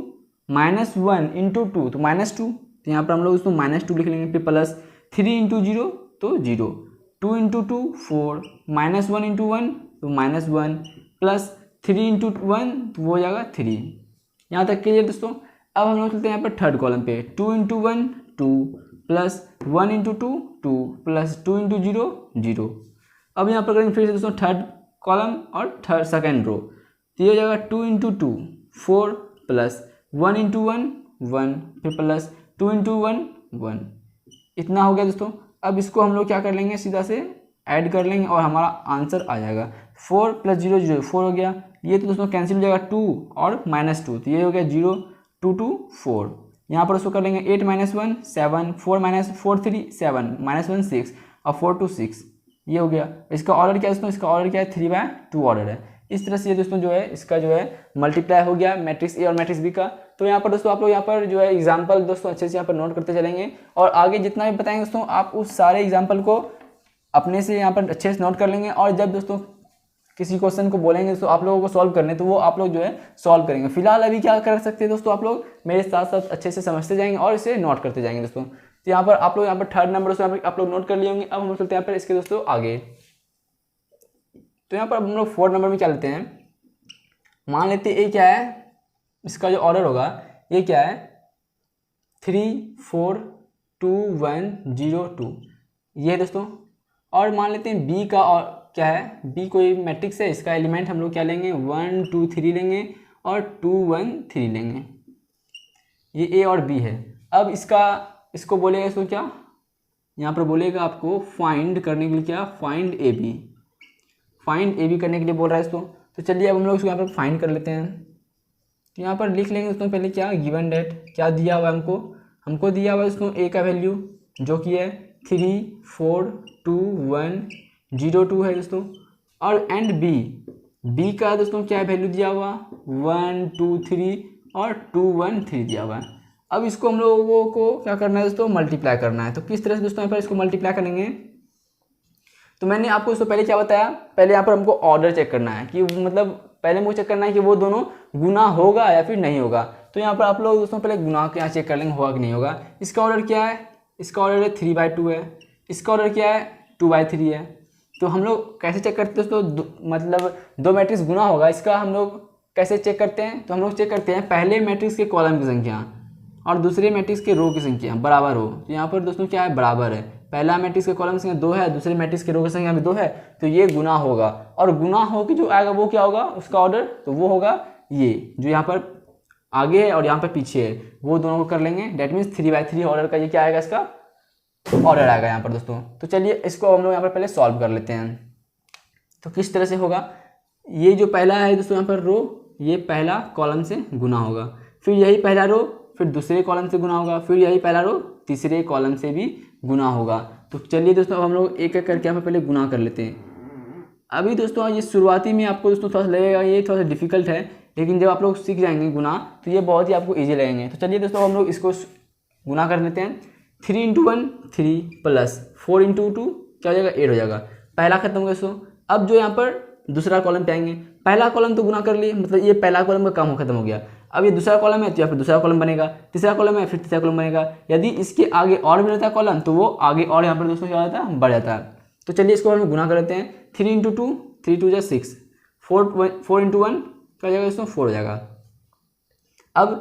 [SPEAKER 1] -1 × 2 तो -2, तो यहाँ पर हम लोग उसको -2 लिख लेंगे। फिर प्लस 3 × 0 तो 0, 2 × 2 4, -1 × 1 तो -1 प्लस 3 × 1 तो वो हो जाएगा 3। यहाँ तक क्लियर दोस्तों। अब हम लोग चलते हैं यहाँ पर थर्ड कॉलम पे, 2 × 1 2 प्लस 1 × 2 2 प्लस 2 × 0 0। अब यहाँ पर करेंगे फिर से दोस्तों थर्ड कॉलम और थर्ड सेकेंड रो, तो ये हो जाएगा 2 × 2 4 प्लस 1 × 1 1 फिर प्लस 2 × 1 1। इतना हो गया दोस्तों। अब इसको हम लोग क्या कर लेंगे, सीधा से ऐड कर लेंगे और हमारा आंसर आ जाएगा। 4 + 0 0 4 हो गया। ये तो दोस्तों कैंसिल हो जाएगा, 2 और -2 तो ये हो गया 0 2 2 4। यहाँ पर उसको कर लेंगे 8 - 1 7 4 - 4 3 7 -1 6 और 4 2 6। ये हो गया। इसका ऑर्डर क्या है दोस्तों, इसका ऑर्डर क्या है 3/2 ऑर्डर है। इस तरह से ये दोस्तों जो है इसका जो है मल्टीप्लाई हो गया मैट्रिक्स ए और मैट्रिक्स बी का। तो यहाँ पर दोस्तों आप लोग यहाँ पर जो है एग्जाम्पल दोस्तों अच्छे से यहाँ पर नोट करते चलेंगे, और आगे जितना भी बताएंगे दोस्तों आप उस सारे एग्जाम्पल को अपने से यहाँ पर अच्छे से नोट कर लेंगे। और जब दोस्तों किसी क्वेश्चन को बोलेंगे तो आप लोगों को सॉल्व करने, तो वो आप लोग जो है सॉल्व करेंगे। फिलहाल अभी क्या कर सकते हैं दोस्तों, आप लोग मेरे साथ साथ अच्छे से समझते जाएंगे और इसे नोट करते जाएंगे दोस्तों। तो यहाँ पर आप लोग यहाँ पर थर्ड नंबर से आप लोग नोट कर लिए होंगे। अब हम चलते हैं यहाँ पर इसके दोस्तों आगे। तो यहाँ पर हम लोग फोर्थ नंबर में क्या लेते हैं, मान लेते हैं ये क्या है, इसका जो ऑर्डर होगा ये क्या है 3 4 2 1 0 2, ये दोस्तों। और मान लेते हैं बी का, और क्या है, बी कोई मैट्रिक्स है, इसका एलिमेंट हम लोग क्या लेंगे 1 2 3 लेंगे और 2 1 3 लेंगे। ये ए और बी है। अब इसको बोलेगा, इसको क्या यहाँ पर बोलेगा आपको फाइंड करने के लिए, क्या find A B, find A B करने के लिए बोल रहा है इसको। तो चलिए अब हम लोग इसको यहाँ पर फाइंड कर लेते हैं। तो यहाँ पर लिख लेंगे दोस्तों पहले क्या गिवन डेट क्या दिया हुआ है हमको दिया हुआ है दोस्तों ए का वैल्यू जो कि है 3 4 2 1 0 2 है दोस्तों। और एंड बी का दोस्तों क्या वैल्यू दिया हुआ 1 2 3 और 2 1 3 दिया हुआ है। अब इसको हम लोगों को क्या करना है दोस्तों, मल्टीप्लाई करना है। तो किस तरह से दोस्तों यहाँ पर इसको मल्टीप्लाई करेंगे, तो मैंने आपको इसको पहले क्या बताया, पहले यहाँ पर हमको ऑर्डर चेक करना है कि मतलब पहले हमको चेक करना है कि वो दोनों गुना होगा या फिर नहीं होगा। तो यहाँ पर आप लोग दोस्तों पहले गुना के यहाँ चेक कर लेंगे होगा कि नहीं होगा। इसका ऑर्डर क्या है, इसका ऑर्डर है 3/2 है, इसका ऑर्डर क्या है 2/3 है। तो हम लोग कैसे चेक करते हैं दोस्तों, मतलब दो मैट्रिक्स गुना होगा, इसका हम लोग कैसे चेक करते हैं, तो हम लोग चेक करते हैं पहले मैट्रिक्स के कॉलम की संख्या और दूसरे मैट्रिक्स के रो की संख्या बराबर हो। तो यहाँ पर दोस्तों क्या है, बराबर है। पहला मैट्रिक्स के कॉलम की संख्या 2 है, दूसरे मैट्रिक्स के रो की संख्या भी 2 है, तो ये गुना होगा। और गुना हो के जो आएगा वो क्या होगा, उसका ऑर्डर, तो वो होगा ये जो यहाँ पर आगे है और यहाँ पर पीछे है, वो दोनों को कर लेंगे। डेट मीन्स 3/3 ऑर्डर का ये क्या आएगा, इसका ऑर्डर आएगा यहाँ पर दोस्तों। तो चलिए इसको हम लोग यहाँ पर पहले सॉल्व कर लेते हैं। तो किस तरह से होगा, ये जो पहला है दोस्तों यहाँ पर रो, ये पहला कॉलम से गुना होगा, फिर यही पहला रो फिर दूसरे कॉलम से गुना होगा, फिर यही पहला रो तीसरे कॉलम से भी गुना होगा। तो चलिए दोस्तों अब हम लोग एक एक करके यहाँ पर पहले गुना कर लेते हैं। अभी दोस्तों ये शुरुआती में आपको दोस्तों थोड़ा सा लगेगा ये थोड़ा सा डिफिकल्ट है, लेकिन जब आप लोग सीख जाएंगे गुना तो ये बहुत ही आपको ईजी लगेंगे। तो चलिए दोस्तों हम लोग इसको गुना कर लेते हैं। 3 × 1 3 प्लस 4 × 2 क्या हो जाएगा 8 हो जाएगा। पहला खत्म हो गया दोस्तों। अब जो यहाँ पर दूसरा कॉलम पे आएंगे, पहला कॉलम तो गुना कर लिए, मतलब ये पहला कॉलम का काम खत्म हो गया। अब ये दूसरा कॉलम है तो यहाँ पर दूसरा कॉलम बनेगा, तीसरा कॉलम है फिर तीसरा कॉलम बनेगा। यदि इसके आगे और भी रहता है कॉलम तो वो आगे और यहाँ पर दोस्तों क्या हो जाता है, बढ़ जाता है। तो चलिए इसको हम गुना कर लेते हैं। 3 × 2 3 2 6 4 × 1 क्या हो जाएगा दोस्तों 4 हो जाएगा। अब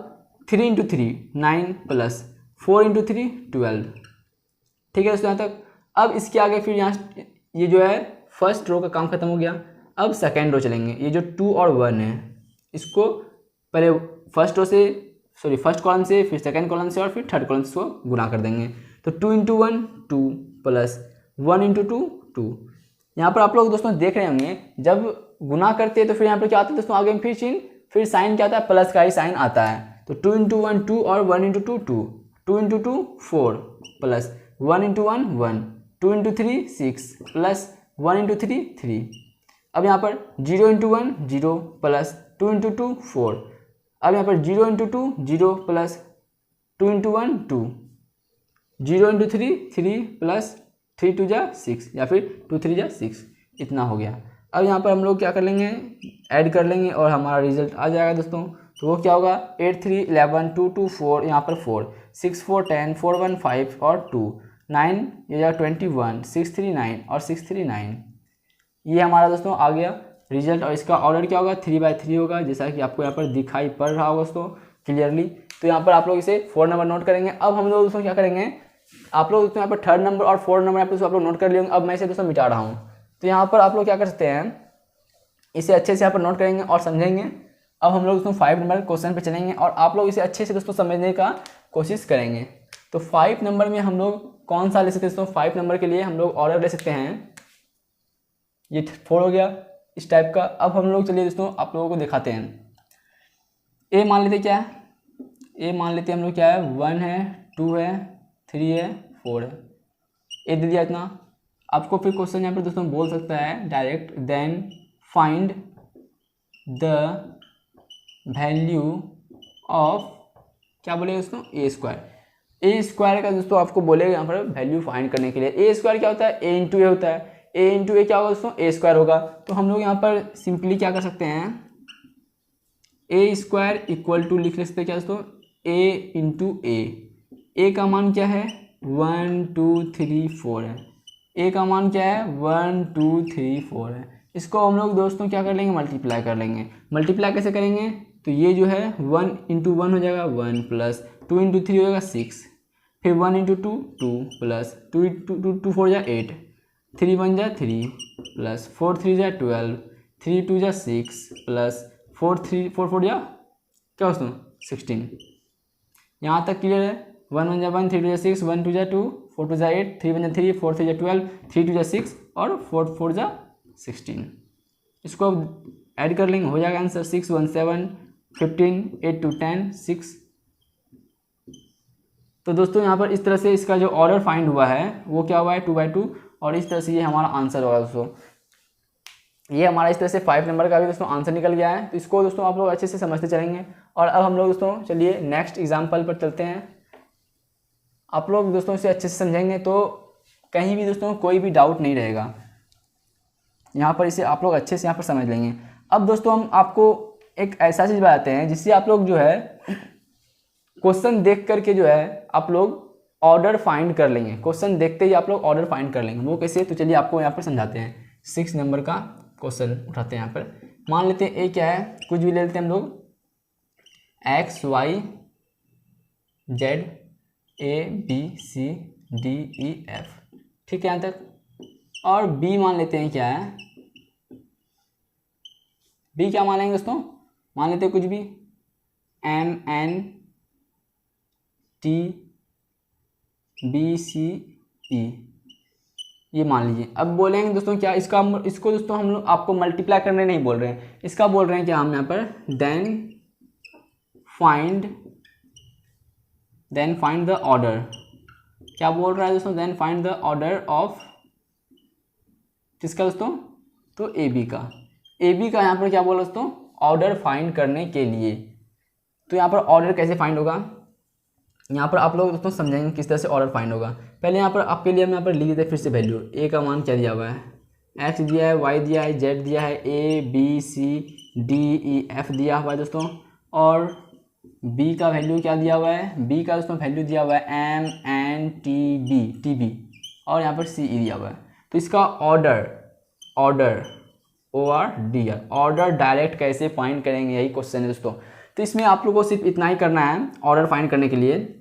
[SPEAKER 1] 3 × 3 9 प्लस 4 × 3 12, ठीक है दोस्तों यहाँ तक। अब इसके आगे फिर यहाँ ये जो है फर्स्ट रो का काम खत्म हो गया। अब सेकेंड रो चलेंगे, ये जो 2 और 1 है इसको पहले फर्स्ट रो से फर्स्ट कॉलम से, फिर सेकेंड कॉलम से और फिर थर्ड कॉलम से गुना कर देंगे। तो 2 × 1 2 प्लस 1 × 2 2। यहाँ पर आप लोग दोस्तों देख रहे होंगे जब गुना करते हैं तो फिर यहाँ पर क्या आता है दोस्तों, आगे में फिर चिन्ह, फिर साइन क्या आता है, प्लस का ही साइन आता है। तो 2 × 1 2 और 1 × 2 2, 2 × 2 4 प्लस 1 × 1 1, 2 × 3 6 प्लस 1 × 3 3। अब यहाँ पर 0 × 1 0 प्लस 2 × 2 4। अब यहाँ पर 0 × 2 0 प्लस 2 × 1 2, 0 × 3 3 प्लस 3 2 6 या फिर 2 3 6, इतना हो गया। अब यहाँ पर हम लोग क्या कर लेंगे, ऐड कर लेंगे और हमारा रिजल्ट आ जाएगा दोस्तों। तो वो क्या होगा 8 3 11 2 2 4, यहाँ पर 4 6 4 10 4 1 5 और 2 9, ये जाएगा 21 6 3 9 और 6 3 9। ये हमारा दोस्तों आ गया रिजल्ट। और इसका ऑर्डर क्या होगा 3/3 होगा, जैसा कि आपको यहाँ पर दिखाई पड़ रहा होगा दोस्तों क्लियरली। तो यहाँ पर आप लोग इसे 4 नंबर नोट करेंगे। अब हम लोग दोस्तों क्या करेंगे, आप लोग दोस्तों यहाँ पर 3rd नंबर और 4th नंबर आप लोग नोट कर लिए होंगे। अब मैं इसे दोस्तों मिटा रहा हूँ। तो यहाँ पर आप लोग क्या कर सकते हैं, इसे अच्छे से यहाँ पर नोट करेंगे और समझेंगे। अब हम लोग दोस्तों 5 नंबर क्वेश्चन पे चलेंगे और आप लोग इसे अच्छे से दोस्तों समझने का कोशिश करेंगे। तो 5 नंबर में हम लोग कौन सा ले सकते हैं दोस्तों, 5 नंबर के लिए हम लोग ऑर्डर ले सकते हैं, ये 4 हो गया इस टाइप का। अब हम लोग चलिए दोस्तों आप लोगों को दिखाते हैं। ए मान लेते क्या है, ए मान लेते हम लोग क्या है 1 है 2 है 3 है 4 है, ए दे दिया इतना। आपको फिर क्वेश्चन यहाँ पर दोस्तों बोल सकता है direct, then find the value of, क्या बोलेगा दोस्तों ए स्क्वायर। ए स्क्वायर का दोस्तों आपको बोलेगा यहाँ पर वैल्यू फाइंड करने के लिए। ए स्क्वायर क्या होता है, ए × ए होता है, ए × ए क्या होगा दोस्तों ए स्क्वायर होगा। तो हम लोग यहाँ पर सिंपली क्या कर सकते हैं, ए स्क्वायर इक्वल टू लिख सकते हैं क्या दोस्तों ए × ए। ए का मान क्या है 1 2 3 4 है, ए का मान क्या है 1 2 3 4 है। इसको हम लोग दोस्तों क्या कर लेंगे, मल्टीप्लाई कर लेंगे। मल्टीप्लाई कैसे करेंगे, तो ये जो है 1 × 1 हो जाएगा 1 प्लस 2 × 3 हो जाएगा 6, फिर 1 × 2 2 प्लस 2 × 2 4 जाए 8, 3 1 जा 3 प्लस 4 3 जा 12, 3 2 जा 6 प्लस 4 4 जा क्या दोस्तों 16। यहाँ तक क्लियर है। 1 1 जा 1, 3 2 जा 6, 1 2 जा 2, 4 2 जा 8, 3 1 जा 3, 4 3 जा 12, 3 2 जा 6 और 4 4 जा 16। इसको अब ऐड कर लेंगे, हो जाएगा आंसर 6 1 7 15 8 2 10 6 तो दोस्तों यहाँ पर इस तरह से इसका जो ऑर्डर फाइंड हुआ है वो क्या हुआ है 2/2, और इस तरह से ये हमारा आंसर होगा दोस्तों। ये हमारा इस तरह से 5 नंबर का भी दोस्तों आंसर निकल गया है। तो इसको दोस्तों आप लोग अच्छे से समझते चलेंगे। और अब हम लोग दोस्तों चलिए नेक्स्ट एग्जाम्पल पर चलते हैं। आप लोग दोस्तों इसे अच्छे से समझेंगे तो कहीं भी दोस्तों कोई भी डाउट नहीं रहेगा। यहाँ पर इसे आप लोग अच्छे से यहाँ पर समझ लेंगे। अब दोस्तों हम आपको एक ऐसा चीज़ बताते हैं जिससे आप लोग जो है क्वेश्चन देख करके जो है आप लोग ऑर्डर फाइंड कर लेंगे। क्वेश्चन देखते ही आप लोग ऑर्डर फाइंड कर लेंगे। वो कैसे, तो चलिए आपको यहाँ पर समझाते हैं। 6 नंबर का क्वेश्चन उठाते हैं। यहाँ पर मान लेते हैं ए क्या है, कुछ भी ले लेते हैं हम लोग, x y z a b c d e f, ठीक है यहाँ तक। और बी मान लेते हैं क्या है, बी क्या मान लेंगे दोस्तों, मान लेते हैं कुछ भी, M N T B C E, ये मान लीजिए। अब बोलेंगे दोस्तों क्या इसको दोस्तों हम लोग आपको मल्टीप्लाई करने नहीं बोल रहे हैं, इसका बोल रहे हैं क्या हम यहाँ पर, देन फाइंड द ऑर्डर। क्या बोल रहा है दोस्तों, then find the order of किसका दोस्तों, तो ए बी का। ए बी का यहाँ पर क्या बोला दोस्तों, ऑर्डर फाइंड करने के लिए। तो यहाँ पर ऑर्डर कैसे फाइंड होगा, यहाँ पर आप लोग दोस्तों समझेंगे किस तरह से ऑर्डर फाइंड होगा। पहले यहाँ पर आपके लिए हम यहाँ पर लिख देते हैं फिर से वैल्यू। ए का मान क्या दिया हुआ है, एक्स दिया है, वाई दिया है, जेड दिया है, a b c d e f दिया हुआ है दोस्तों। और बी का वैल्यू क्या दिया हुआ है, बी का दोस्तों वैल्यू दिया हुआ है एम एन टी बी और यहाँ पर सी ई दिया हुआ है। तो इसका ऑर्डर ऑर्डर डायरेक्ट कैसे फाइंड करेंगे, यही क्वेश्चन है दोस्तों। तो इसमें आप लोगों को सिर्फ इतना ही करना है ऑर्डर फाइंड करने के लिए।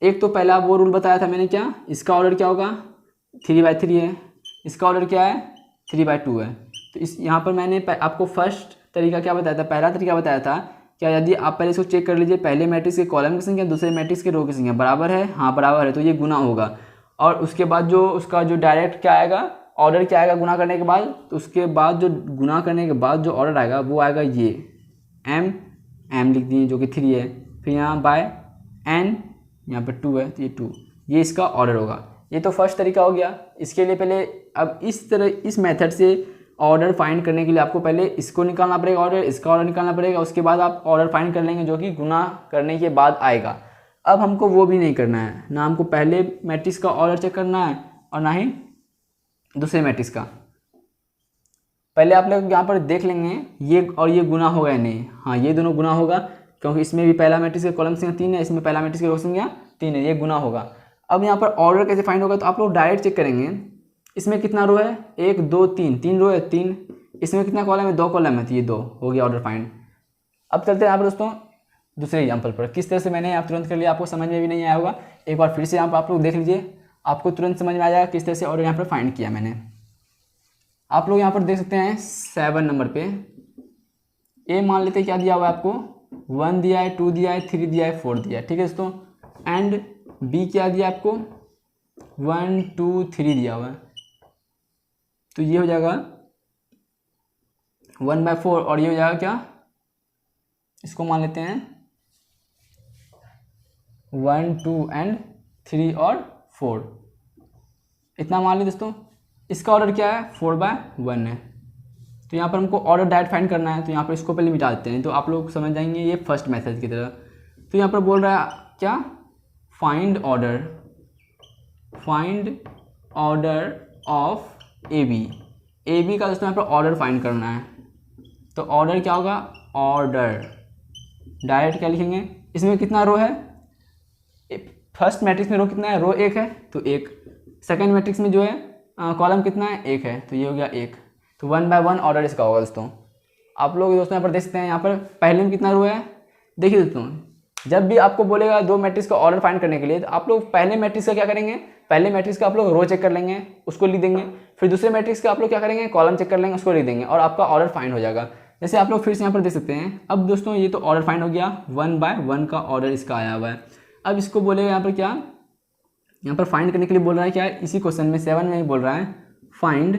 [SPEAKER 1] एक तो पहला वो रूल बताया था मैंने, क्या इसका ऑर्डर क्या होगा 3/3 है, इसका ऑर्डर क्या है 3/2 है। तो इस यहाँ पर मैंने आपको फर्स्ट तरीका क्या बताया था, पहला तरीका बताया था क्या, यदि आप पहले इसको चेक कर लीजिए, पहले मैट्रिक्स के कॉलम की संख्या दूसरे मैट्रिक्स के रो की संख्या बराबर है, हाँ बराबर है, तो ये गुना होगा। और उसके बाद जो उसका जो डायरेक्ट क्या आएगा, ऑर्डर क्या आएगा गुना करने के बाद, तो उसके बाद जो गुना करने के बाद जो ऑर्डर आएगा वो आएगा ये एम लिख दिए जो कि 3 है, फिर यहाँ बाय एन यहाँ पर 2 है तो ये 2, ये इसका ऑर्डर होगा। ये तो फर्स्ट तरीका हो गया। इसके लिए पहले अब इस मेथड से ऑर्डर फाइंड करने के लिए आपको पहले इसको निकालना पड़ेगा ऑर्डर, इसका ऑर्डर निकालना पड़ेगा, उसके बाद आप ऑर्डर फाइंड कर लेंगे जो कि गुना करने के बाद आएगा। अब हमको वो भी नहीं करना है, ना हमको पहले मैट्रिक्स का ऑर्डर चेक करना है और ना ही दूसरे मैट्रिक्स का। पहले आप लोग यहाँ पर देख लेंगे ये और ये गुना होगा या नहीं, हाँ ये दोनों गुना होगा, क्योंकि इसमें भी पहला मैट्रिक्स के कॉलम संख्या 3 है, इसमें पहला मैट्रिक्स की रो संख्या 3 है, ये गुना होगा। अब यहाँ पर ऑर्डर कैसे फाइंड होगा, तो आप लोग डायरेक्ट चेक करेंगे, इसमें कितना रो है 1 2 3, 3 रो है 3, इसमें कितना कॉलम है 2 कॉलम है, तो ये 2 हो गया ऑर्डर फाइंड। अब चलते हैं यहाँ पर दोस्तों दूसरे एग्जाम्पल पर। किस तरह से मैंने यहाँ तुरंत कर लिया, आपको समझ में भी नहीं आया होगा, एक बार फिर से यहाँ पर आप लोग देख लीजिए, आपको तुरंत समझ में आ जाएगा किस तरह से ऑर्डर यहाँ पर फाइंड किया मैंने। आप लोग यहाँ पर देख सकते हैं 7 नंबर पे ए मान लेते हैं क्या दिया हुआ है आपको, 1 दिया है, 2 दिया है, 3 दिया है, 4 दिया है, ठीक है दोस्तों। एंड बी क्या दिया आपको 1 2 3 दिया हुआ है, तो ये हो जाएगा 1/4 और ये हो जाएगा क्या, इसको मान लेते हैं 1 2 एंड 3 और 4, इतना मान लीजिए दोस्तों। इसका ऑर्डर क्या है 4/1 है, तो यहाँ पर हमको ऑर्डर डायरेक्ट फाइंड करना है, तो यहाँ पर इसको पहले मिटा देते हैं, तो आप लोग समझ जाएंगे ये फर्स्ट मेथड की तरह। तो यहाँ पर बोल रहा है क्या, find order of A B का दोस्तों यहाँ पर ऑर्डर फाइंड करना है। तो ऑर्डर क्या होगा, ऑर्डर डायरेक्ट क्या लिखेंगे, इसमें कितना रो है, फर्स्ट मैट्रिक्स में रो कितना है, रो 1 है तो 1, सेकेंड मैट्रिक्स में जो है कॉलम कितना है 1 है, तो ये हो गया 1, तो 1/1 ऑर्डर इसका होगा दोस्तों। आप लोग दोस्तों यहाँ पर देख सकते हैं, यहाँ पर पहले में कितना रो है, देखिए दोस्तों जब भी आपको बोलेगा दो मैट्रिक्स का ऑर्डर फाइंड करने के लिए, तो आप लोग पहले मैट्रिक्स का क्या करेंगे, पहले मैट्रिक्स का आप लोग रो चेक कर लेंगे, उसको लिख देंगे, फिर दूसरे मैट्रिक्स का आप लोग क्या करेंगे, कॉलम चेक कर लेंगे, उसको लिख देंगे, और आपका ऑर्डर फाइंड हो जाएगा। जैसे आप लोग फिर से यहाँ पर देख सकते हैं, अब दोस्तों ये तो ऑर्डर फाइंड हो गया, 1/1 का ऑर्डर इसका आया हुआ है। अब इसको बोलेगा यहाँ पर क्या, यहाँ पर फाइंड करने के लिए बोल रहा है क्या, इसी क्वेश्चन में 7 में ही बोल रहा है फाइंड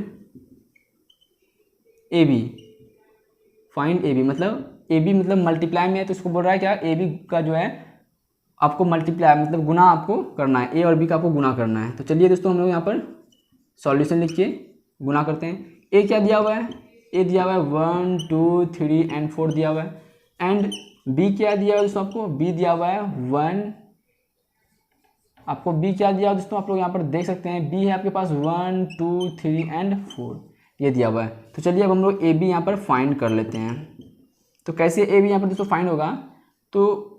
[SPEAKER 1] ए बी, मतलब ए बी मतलब मल्टीप्लाई में है, तो इसको बोल रहा है क्या, ए बी का जो है आपको मल्टीप्लाई मतलब गुना आपको करना है, ए और बी का आपको गुना करना है। तो चलिए दोस्तों हम लोग यहाँ पर सॉल्यूशन लिख के गुना करते हैं। ए क्या दिया हुआ है, ए दिया हुआ है 1 2 3 एंड 4 दिया हुआ है, एंड बी क्या दिया हुआ है दोस्तों आपको, बी दिया हुआ है 1, आपको बी क्या दिया हुआ दोस्तों आप लोग यहाँ पर देख सकते हैं, बी है आपके पास 1 2 3 एंड 4 ये दिया हुआ है। तो चलिए अब हम लोग ए बी यहाँ पर फाइंड कर लेते हैं। तो कैसे ए बी यहाँ पर दोस्तों फाइंड होगा, तो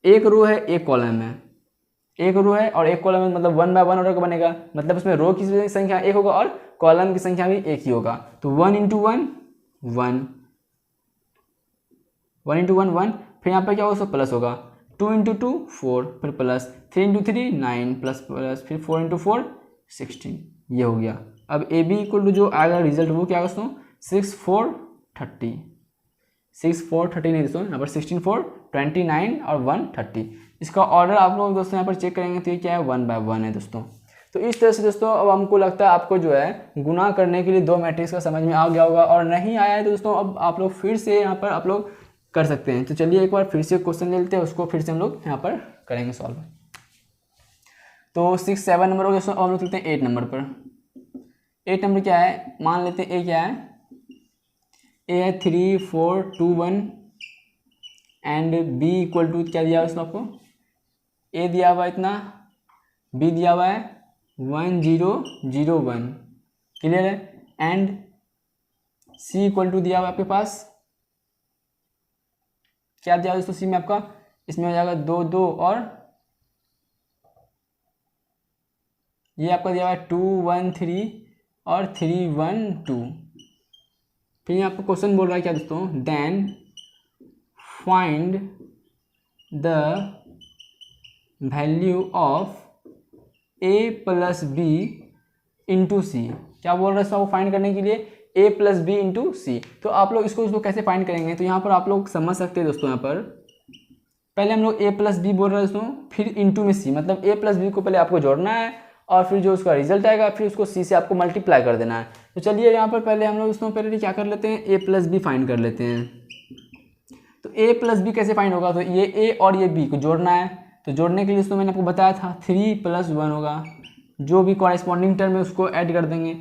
[SPEAKER 1] एक रो है एक कॉलम है, एक रो है और एक कॉलम है, मतलब 1 बाय 1 ऑर्डर का बनेगा, मतलब उसमें रो की संख्या एक होगा और कॉलम की संख्या भी एक ही होगा। तो 1 इंटू 1 1, 1 इंटू 1 1, फिर यहाँ पर क्या होगा प्लस होगा, 2 इंटू 2 4, फिर प्लस 3 इंटू 3 9 प्लस प्लस, फिर 4 इंटू 4 16, ये हो गया। अब ए बी इक्वल टू जो आएगा रिजल्ट वो क्या होगा दोस्तों 6 4 30, 6 4 30 नहीं दोस्तों, यहाँ पर 16 4 29 और 1 30। इसका ऑर्डर आप लोग दोस्तों यहाँ पर चेक करेंगे तो ये क्या है 1 बाय 1 है दोस्तों। तो इस तरह से दोस्तों अब हमको लगता है आपको जो है गुना करने के लिए दो मैट्रिक्स का समझ में आ गया होगा, और नहीं आया है तो दोस्तों अब आप लोग फिर से यहाँ पर आप लोग कर सकते हैं। तो चलिए एक बार फिर से क्वेश्चन ले लेते हैं, उसको फिर से हम लोग यहाँ पर करेंगे सॉल्व। तो 6 7 नंबर हो गया दोस्तों, अब हम लोग चलते हैं 8 नंबर पर। 8 नंबर क्या है, मान लेते हैं ए क्या है, ए है 3 4 2 1 एंड बी इक्वल टू क्या दिया हुआ इसमें आपको, ए दिया हुआ इतना, बी दिया हुआ है 1 0 0 1, क्लियर है, एंड सी इक्वल टू दिया हुआ आपके पास क्या दिया हुआ दोस्तों सी में आपका, इसमें हो जाएगा 2 2 और ये आपका दिया हुआ है 2 1 3 और 3 1 2। फिर आपको क्वेश्चन बोल रहा है क्या दोस्तों, then find the value of A plus B into C. क्या बोल रहा है इसको फाइंड करने के लिए, A plus B into C. तो आप लोग इसको कैसे फाइंड करेंगे, तो यहाँ पर आप लोग समझ सकते हैं दोस्तों, यहाँ पर पहले हम लोग ए प्लस बी बोल रहे हैं दोस्तों, फिर इंटू में सी, मतलब ए प्लस बी को पहले आपको जोड़ना है और फिर जो उसका रिजल्ट आएगा फिर उसको सी से आपको मल्टीप्लाई कर देना है। तो चलिए यहाँ पर पहले हम लोग दोस्तों पहले क्या कर लेते हैं, ए प्लस बी फाइंड कर लेते हैं। तो ए प्लस बी कैसे फाइंड होगा, तो ये ए और ये बी को जोड़ना है। तो जोड़ने के लिए दोस्तों मैंने आपको बताया था 3 + 1 होगा, जो भी कॉरेस्पॉन्डिंग टर्म है उसको ऐड कर देंगे।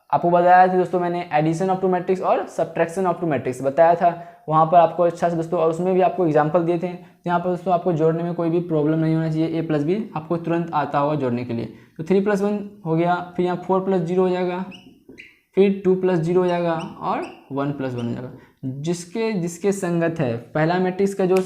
[SPEAKER 1] आपको बताया था दोस्तों मैंने एडिशन ऑफ टू मैट्रिक्स और सब्ट्रैक्शन ऑफ टू मैट्रिक्स बताया था वहाँ पर आपको अच्छा से दोस्तों, और उसमें भी आपको एग्जांपल दिए थे जहाँ पर दोस्तों आपको जोड़ने में कोई भी प्रॉब्लम नहीं होना चाहिए, ए प्लस बी आपको तुरंत आता होगा जोड़ने के लिए। तो 3 + 1 हो गया, फिर यहाँ 4 + 0 हो जाएगा, फिर 2 + 0 हो जाएगा और 1 + 1 हो जाएगा। जिसके जिसके संगत है, पहला मैट्रिक्स का जो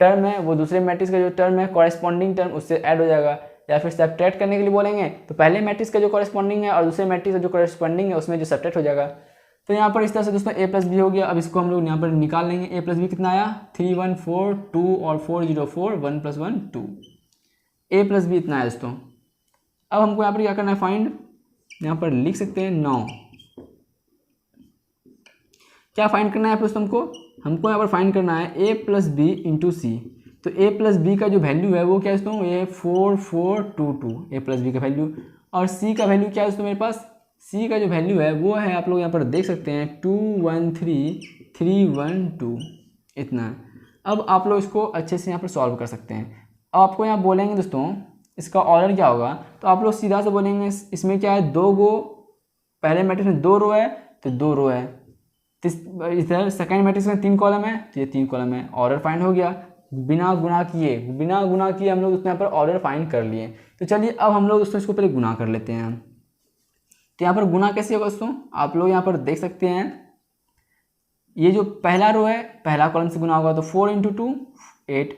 [SPEAKER 1] टर्म है वो दूसरे मैट्रिक्स का जो टर्म है कॉरेस्पॉन्डिंग टर्म उससे ऐड हो जाएगा, या फिर सब्ट्रैक्ट करने के लिए बोलेंगे तो पहले मैट्रिक्स का जो कॉरेस्पॉन्डिंग है और दूसरे मैट्रिक्स का जो कॉरेस्पॉन्डिंग है उसमें जो सब्ट्रैक्ट हो जाएगा। तो यहाँ पर इस तरह से दोस्तों ए प्लस बी हो गया। अब इसको हम लोग यहाँ पर निकाल लेंगे, ए प्लस बी कितना आया 3 1 4 2 और 4 0 4 1 + 1 2, ए प्लस बी इतना है दोस्तों। अब हमको यहाँ पर क्या करना है फाइंड, यहाँ पर लिख सकते हैं 9। क्या फाइंड करना है दोस्तों हमको यहाँ पर फाइंड करना है ए प्लस बी इंटू सी। तो ए प्लस बी का जो वैल्यू है वो क्या है दोस्तों, ये 4 4 2 2 ए प्लस बी का वैल्यू, और सी का वैल्यू क्या है दोस्तों मेरे पास, सी का जो वैल्यू है वो है आप लोग यहाँ पर देख सकते हैं 2 1 3 3 1 2 इतना है। अब आप लोग इसको अच्छे से यहाँ पर सॉल्व कर सकते हैं। अब आपको यहाँ बोलेंगे दोस्तों इसका ऑर्डर क्या होगा, तो आप लोग सीधा से बोलेंगे इसमें क्या है 2 गो, पहले मैट्रिक्स में 2 रो है तो 2 रो है, इधर सेकेंड मैट्रिक्स में 3 कॉलम है तो ये 3 कॉलम है, ऑर्डर फाइंड हो गया। बिना गुना किए हम लोग उसमें यहाँ पर ऑर्डर फाइंड कर लिए। तो चलिए अब हम लोग दोस्तों इसको पहले गुना कर लेते हैं। तो यहाँ पर गुना कैसे होगा दोस्तों, आप लोग यहाँ पर देख सकते हैं, ये जो पहला रो है पहला कॉलम से गुना होगा तो 4 × 2 8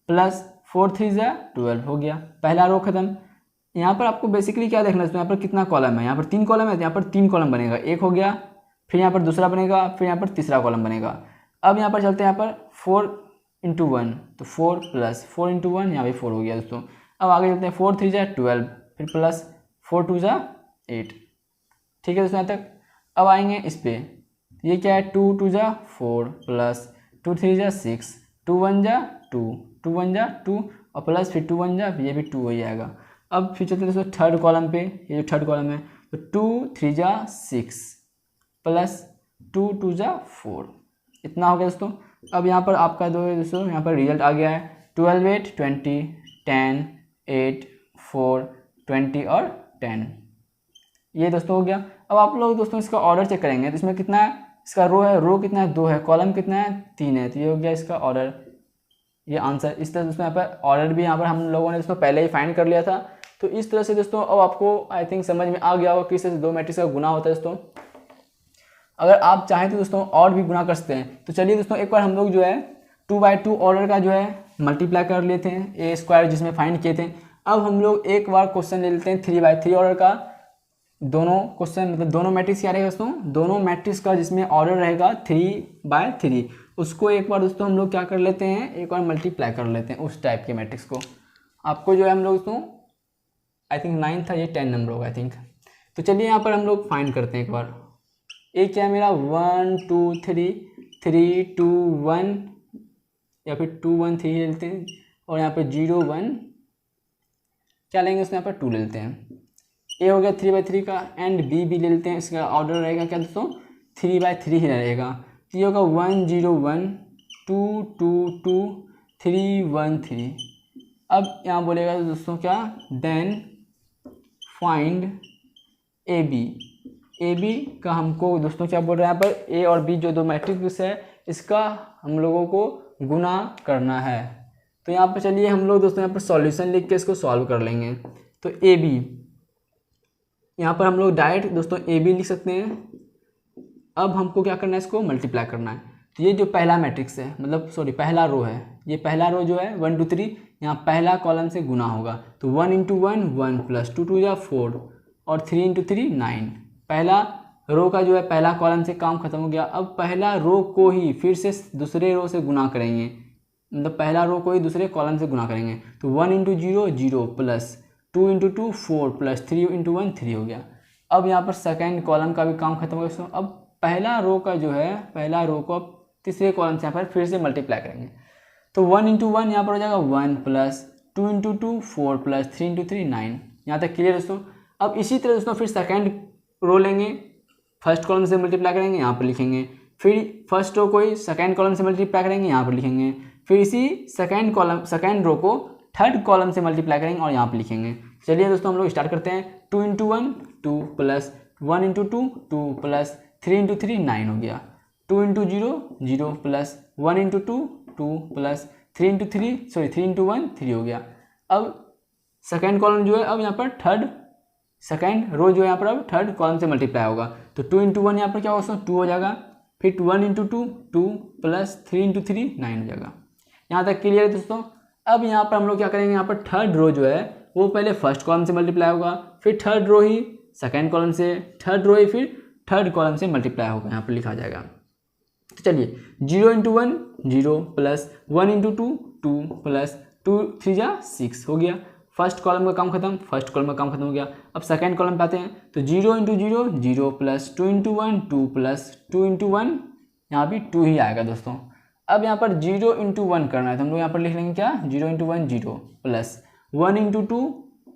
[SPEAKER 1] प्लस 4 3 12 हो गया, पहला रो खत्म। यहाँ पर आपको बेसिकली क्या देखना है, यहाँ पर कितना कॉलम है, यहाँ पर 3 कॉलम है तो यहाँ पर 3 कॉलम बनेगा, एक हो गया, फिर यहाँ पर दूसरा बनेगा, फिर यहाँ पर तीसरा कॉलम बनेगा। अब यहाँ पर चलते हैं, यहाँ पर 4 × 1 तो 4 प्लस 4 × 1 यहाँ पे 4 हो गया दोस्तों। अब आगे चलते हैं 4 3 12, फिर प्लस 4 2 8, ठीक है दोस्तों यहाँ तक। अब आएंगे इस पे, ये क्या है 2 2 4 प्लस 2 3 6 2 1 2 2 1 2 और प्लस फिर 2 1 ये भी 2 हो जाएगा। अब फिर चलते हैं दोस्तों थर्ड कॉलम पे, ये जो थर्ड कॉलम है तो 2 3 6 प्लस 2 2 4 इतना हो गया दोस्तों। अब यहाँ पर आपका दोस्तों यहाँ पर रिजल्ट आ गया है 12 8 20, 10 8 4 20 और 10। ये दोस्तों हो गया। अब आप लोग दोस्तों इसका ऑर्डर चेक करेंगे तो इसमें कितना है, इसका रो कितना है 2 है, कॉलम कितना है 3 है, तो ये हो गया इसका ऑर्डर, ये आंसर। इस तरह दोस्तों यहाँ पर ऑर्डर भी यहाँ पर हम लोगों ने दोस्तों पहले ही फाइंड कर लिया था। तो इस तरह से दोस्तों अब आपको आई थिंक समझ में आ गया होगा किस तरह से दो मैट्रिक्स का गुना होता है दोस्तों। अगर आप चाहें तो दोस्तों और भी गुना कर सकते हैं। तो चलिए दोस्तों एक बार हम लोग जो है 2/2 ऑर्डर का जो है मल्टीप्लाई कर लेते हैं, ए स्क्वायर जिसमें फाइंड किए थे। अब हम लोग एक बार क्वेश्चन ले लेते हैं 3/3 ऑर्डर का। दोनों क्वेश्चन मतलब दोनों मैट्रिक्स क्या रहेगा दोस्तों, दोनों मैट्रिक्स का जिसमें ऑर्डर रहेगा 3/3 उसको एक बार दोस्तों हम लोग क्या कर लेते हैं, एक बार मल्टीप्लाई कर लेते हैं उस टाइप के मैट्रिक्स को। आपको जो है हम लोग दोस्तों आई थिंक 9 था, ये 10 नंबर होगा आई थिंक। तो चलिए यहाँ पर हम लोग फाइंड करते हैं एक बार। एक क्या है मेरा 1 2 3 3 2 1 या फिर 2 1 3 ले लेते हैं, और यहाँ पर 0 1 क्या लेंगे उसमें यहाँ पर 2 ले लेते हैं। ए हो गया 3/3 का, एंड बी भी ले लेते हैं। इसका ऑर्डर रहेगा क्या दोस्तों 3/3 ही रहेगा। तो ये होगा 1 0 1 2 2 2 3 1 3। अब यहाँ बोलेगा दोस्तों क्या, देन फाइंड ए बी का हमको दोस्तों क्या बोल रहा है यहाँ पर, ए और बी जो दो मैट्रिक्स है इसका हम लोगों को गुना करना है। तो यहाँ पर चलिए हम लोग दोस्तों यहाँ पर सॉल्यूशन लिख के इसको सॉल्व कर लेंगे। तो ए बी यहाँ पर हम लोग डायरेक्ट दोस्तों ए बी लिख सकते हैं। अब हमको क्या करना है, इसको मल्टीप्लाई करना है। तो ये जो पहला मैट्रिक्स है मतलब सॉरी पहला रो है, ये पहला रो जो है 1 2 3 यहाँ पहला कॉलम से गुना होगा। तो 1 × 1 1 प्लस 2 2 या 4 और 3 × 3 9। पहला रो का जो है पहला कॉलम से काम खत्म हो गया। अब पहला रो को ही फिर से दूसरे रो से गुना करेंगे, मतलब पहला रो को ही दूसरे कॉलम से गुना करेंगे। तो 1 × 0 0 प्लस 2 × 2 4 प्लस 3 × 1 3 हो गया। अब यहाँ पर सेकेंड कॉलम का भी काम खत्म हो गया। अब पहला रो का जो है पहला रो को अब तीसरे कॉलम से यहाँ पर फिर से मल्टीप्लाई करेंगे। तो 1 × 1 यहाँ पर हो जाएगा 1 प्लस 2 × 2 4 प्लस 3 × 3 9। यहाँ तक क्लियर दोस्तों। अब इसी तरह दोस्तों फिर सेकेंड रो लेंगे, फर्स्ट कॉलम से मल्टीप्लाई करेंगे, यहाँ पर लिखेंगे। फिर फर्स्ट रो को ही सेकेंड कॉलम से मल्टीप्लाई करेंगे, यहाँ पर लिखेंगे। फिर इसी सेकेंड रो को थर्ड कॉलम से मल्टीप्लाई करेंगे और यहाँ पर लिखेंगे। चलिए दोस्तों हम लोग स्टार्ट करते हैं। 2 × 1 2 प्लस 1 × 2 2 प्लस 3 × 3 9 हो गया। 2 × 0 0 प्लस 1 × 2 2 प्लस 3 × 1 3 हो गया। अब सेकेंड कॉलम जो है अब यहाँ पर सेकेंड रो जो है यहाँ पर अब थर्ड कॉलम से मल्टीप्लाई होगा। तो 2 × 1 यहाँ पर क्या होगा 2 हो जाएगा। फिर 1 × 2 2 प्लस 3 × 3 9 हो जाएगा। यहाँ तक क्लियर है दोस्तों। अब यहाँ पर हम लोग क्या करेंगे, यहाँ पर थर्ड रो जो है वो पहले फर्स्ट कॉलम से मल्टीप्लाई होगा, फिर थर्ड रो ही सेकेंड कॉलम से, थर्ड रो ही फिर थर्ड कॉलम से मल्टीप्लाई होगा, यहाँ पर लिखा जाएगा। तो चलिए 0 × 1 0 प्लस 1 × 2 2 प्लस 2 3 6 हो गया। फर्स्ट कॉलम का काम खत्म, फर्स्ट कॉलम का काम खत्म हो गया। अब सेकेंड कॉलम पे आते हैं। तो 0 × 0 0 प्लस 2 × 1 2 प्लस 2 × 1 यहाँ भी 2 ही आएगा दोस्तों। अब यहाँ पर 0 × 1 करना है तो हम लोग यहाँ पर लिख लेंगे क्या 0 × 1 0 प्लस 1 × 2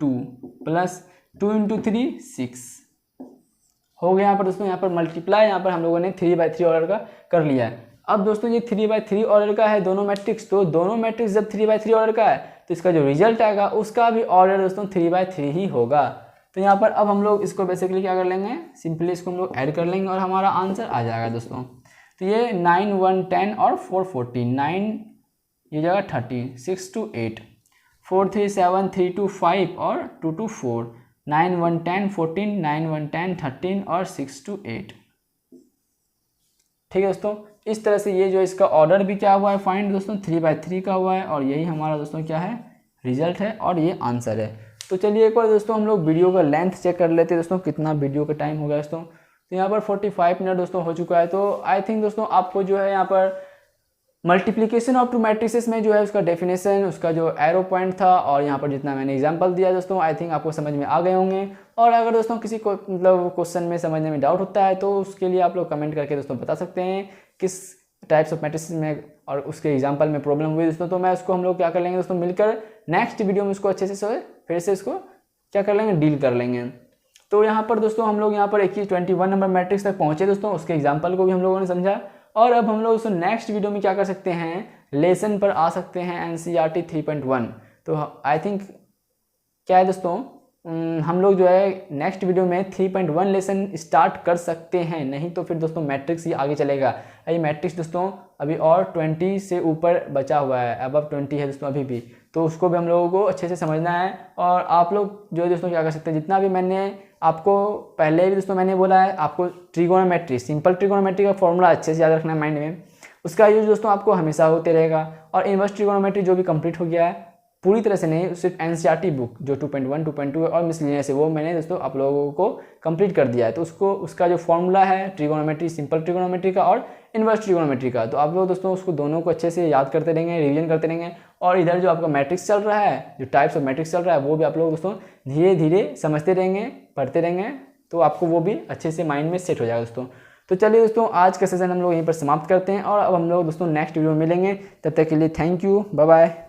[SPEAKER 1] 2 प्लस 2 × 3 6 हो गया। यहाँ पर दोस्तों यहाँ पर मल्टीप्लाई यहाँ पर हम लोगों ने 3/3 ऑर्डर का कर लिया है। अब दोस्तों ये 3/3 ऑर्डर का है दोनों मैट्रिक्स, तो दोनों मैट्रिक्स जब 3/3 ऑर्डर का है तो इसका जो रिजल्ट आएगा उसका भी ऑर्डर दोस्तों 3/3 ही होगा। तो यहाँ पर अब हम लोग इसको बेसिकली क्या कर लेंगे, सिंपली इसको हम लोग ऐड कर लेंगे और हमारा आंसर आ जाएगा दोस्तों। तो ये 9 1 10 और 4 14 9 ये जगह 30 6 2 8 4 3 7 3 2 5 और 2 2 4 9 1 10 14 9 1 10 13 और 6 2 8। ठीक है दोस्तों, इस तरह से ये जो इसका ऑर्डर भी क्या हुआ है फाइंड दोस्तों 3/3 का हुआ है, और यही हमारा दोस्तों क्या है रिजल्ट है और ये आंसर है। तो चलिए एक बार दोस्तों हम लोग वीडियो का लेंथ चेक कर लेते हैं दोस्तों, कितना वीडियो का टाइम हो गया दोस्तों। तो यहाँ पर 45 मिनट दोस्तों हो चुका है। तो आई थिंक दोस्तों आपको जो है यहाँ पर मल्टीप्लिकेशन ऑफ टू मैट्रिसेस में जो है उसका डेफिनेशन, उसका जो एरो पॉइंट था और यहाँ पर जितना मैंने एग्जांपल दिया दोस्तों आई थिंक आपको समझ में आ गए होंगे। और अगर दोस्तों किसी को मतलब क्वेश्चन में समझने में डाउट होता है तो उसके लिए आप लोग कमेंट करके दोस्तों बता सकते हैं किस टाइप्स ऑफ मैट्रिसेस में और उसके एग्जांपल में प्रॉब्लम हुई दोस्तों। तो मैं उसको हम लोग क्या कर लेंगे दोस्तों मिलकर नेक्स्ट वीडियो में उसको अच्छे से फिर से इसको क्या कर लेंगे डील कर लेंगे। तो यहाँ पर दोस्तों हम लोग यहाँ पर 21 नंबर मैट्रिक्स तक पहुँचे दोस्तों, उसके एग्जाम्पल को भी हम लोगों ने समझा। और अब हम लोग दोस्तों नेक्स्ट वीडियो में क्या कर सकते हैं, लेसन पर आ सकते हैं NCERT 3.1। तो आई थिंक क्या है दोस्तों, हम लोग जो है नेक्स्ट वीडियो में 3.1 लेसन स्टार्ट कर सकते हैं, नहीं तो फिर दोस्तों मैट्रिक्स ही आगे चलेगा। ये मैट्रिक्स दोस्तों अभी और 20 से ऊपर बचा हुआ है, अब 20 है दोस्तों अभी भी, तो उसको भी हम लोगों को अच्छे से समझना है। और आप लोग जो है दोस्तों क्या कर सकते हैं, जितना भी मैंने आपको पहले भी दोस्तों मैंने बोला है, आपको ट्रिगोनोमेट्री, सिंपल ट्रिगोनोमेट्री का फॉर्मूला अच्छे से याद रखना है माइंड में, उसका यूज दोस्तों आपको हमेशा होते रहेगा। और इनवर्स ट्रिगोनोमेट्री जो भी कंप्लीट हो गया है पूरी तरह से नहीं, सिर्फ NCERT बुक जो 2.1, 2.2 और मिसलेनियस है वो मैंने दोस्तों आप लोगों को कंप्लीट कर दिया है। तो उसका जो फॉर्मूला है ट्रिगोनोमेट्री, सिंपल ट्रिगोनोमेट्री का और इनवर्स ट्रिगोनोमेट्री का, तो आप लोग दोस्तों उसको दोनों को अच्छे से याद करते रहेंगे, रिवीजन करते रहेंगे। और इधर जो आपका मैट्रिक्स चल रहा है, जो टाइप्स ऑफ मैट्रिक्स चल रहा है, वो भी आप लोग दोस्तों धीरे धीरे समझते रहेंगे, पढ़ते रहेंगे, तो आपको वो भी अच्छे से माइंड में सेट हो जाएगा दोस्तों। तो चलिए दोस्तों आज का सेशन हम लोग यहीं पर समाप्त करते हैं और अब हम लोग दोस्तों नेक्स्ट वीडियो में मिलेंगे। तब तक के लिए थैंक यू, बाय बाय।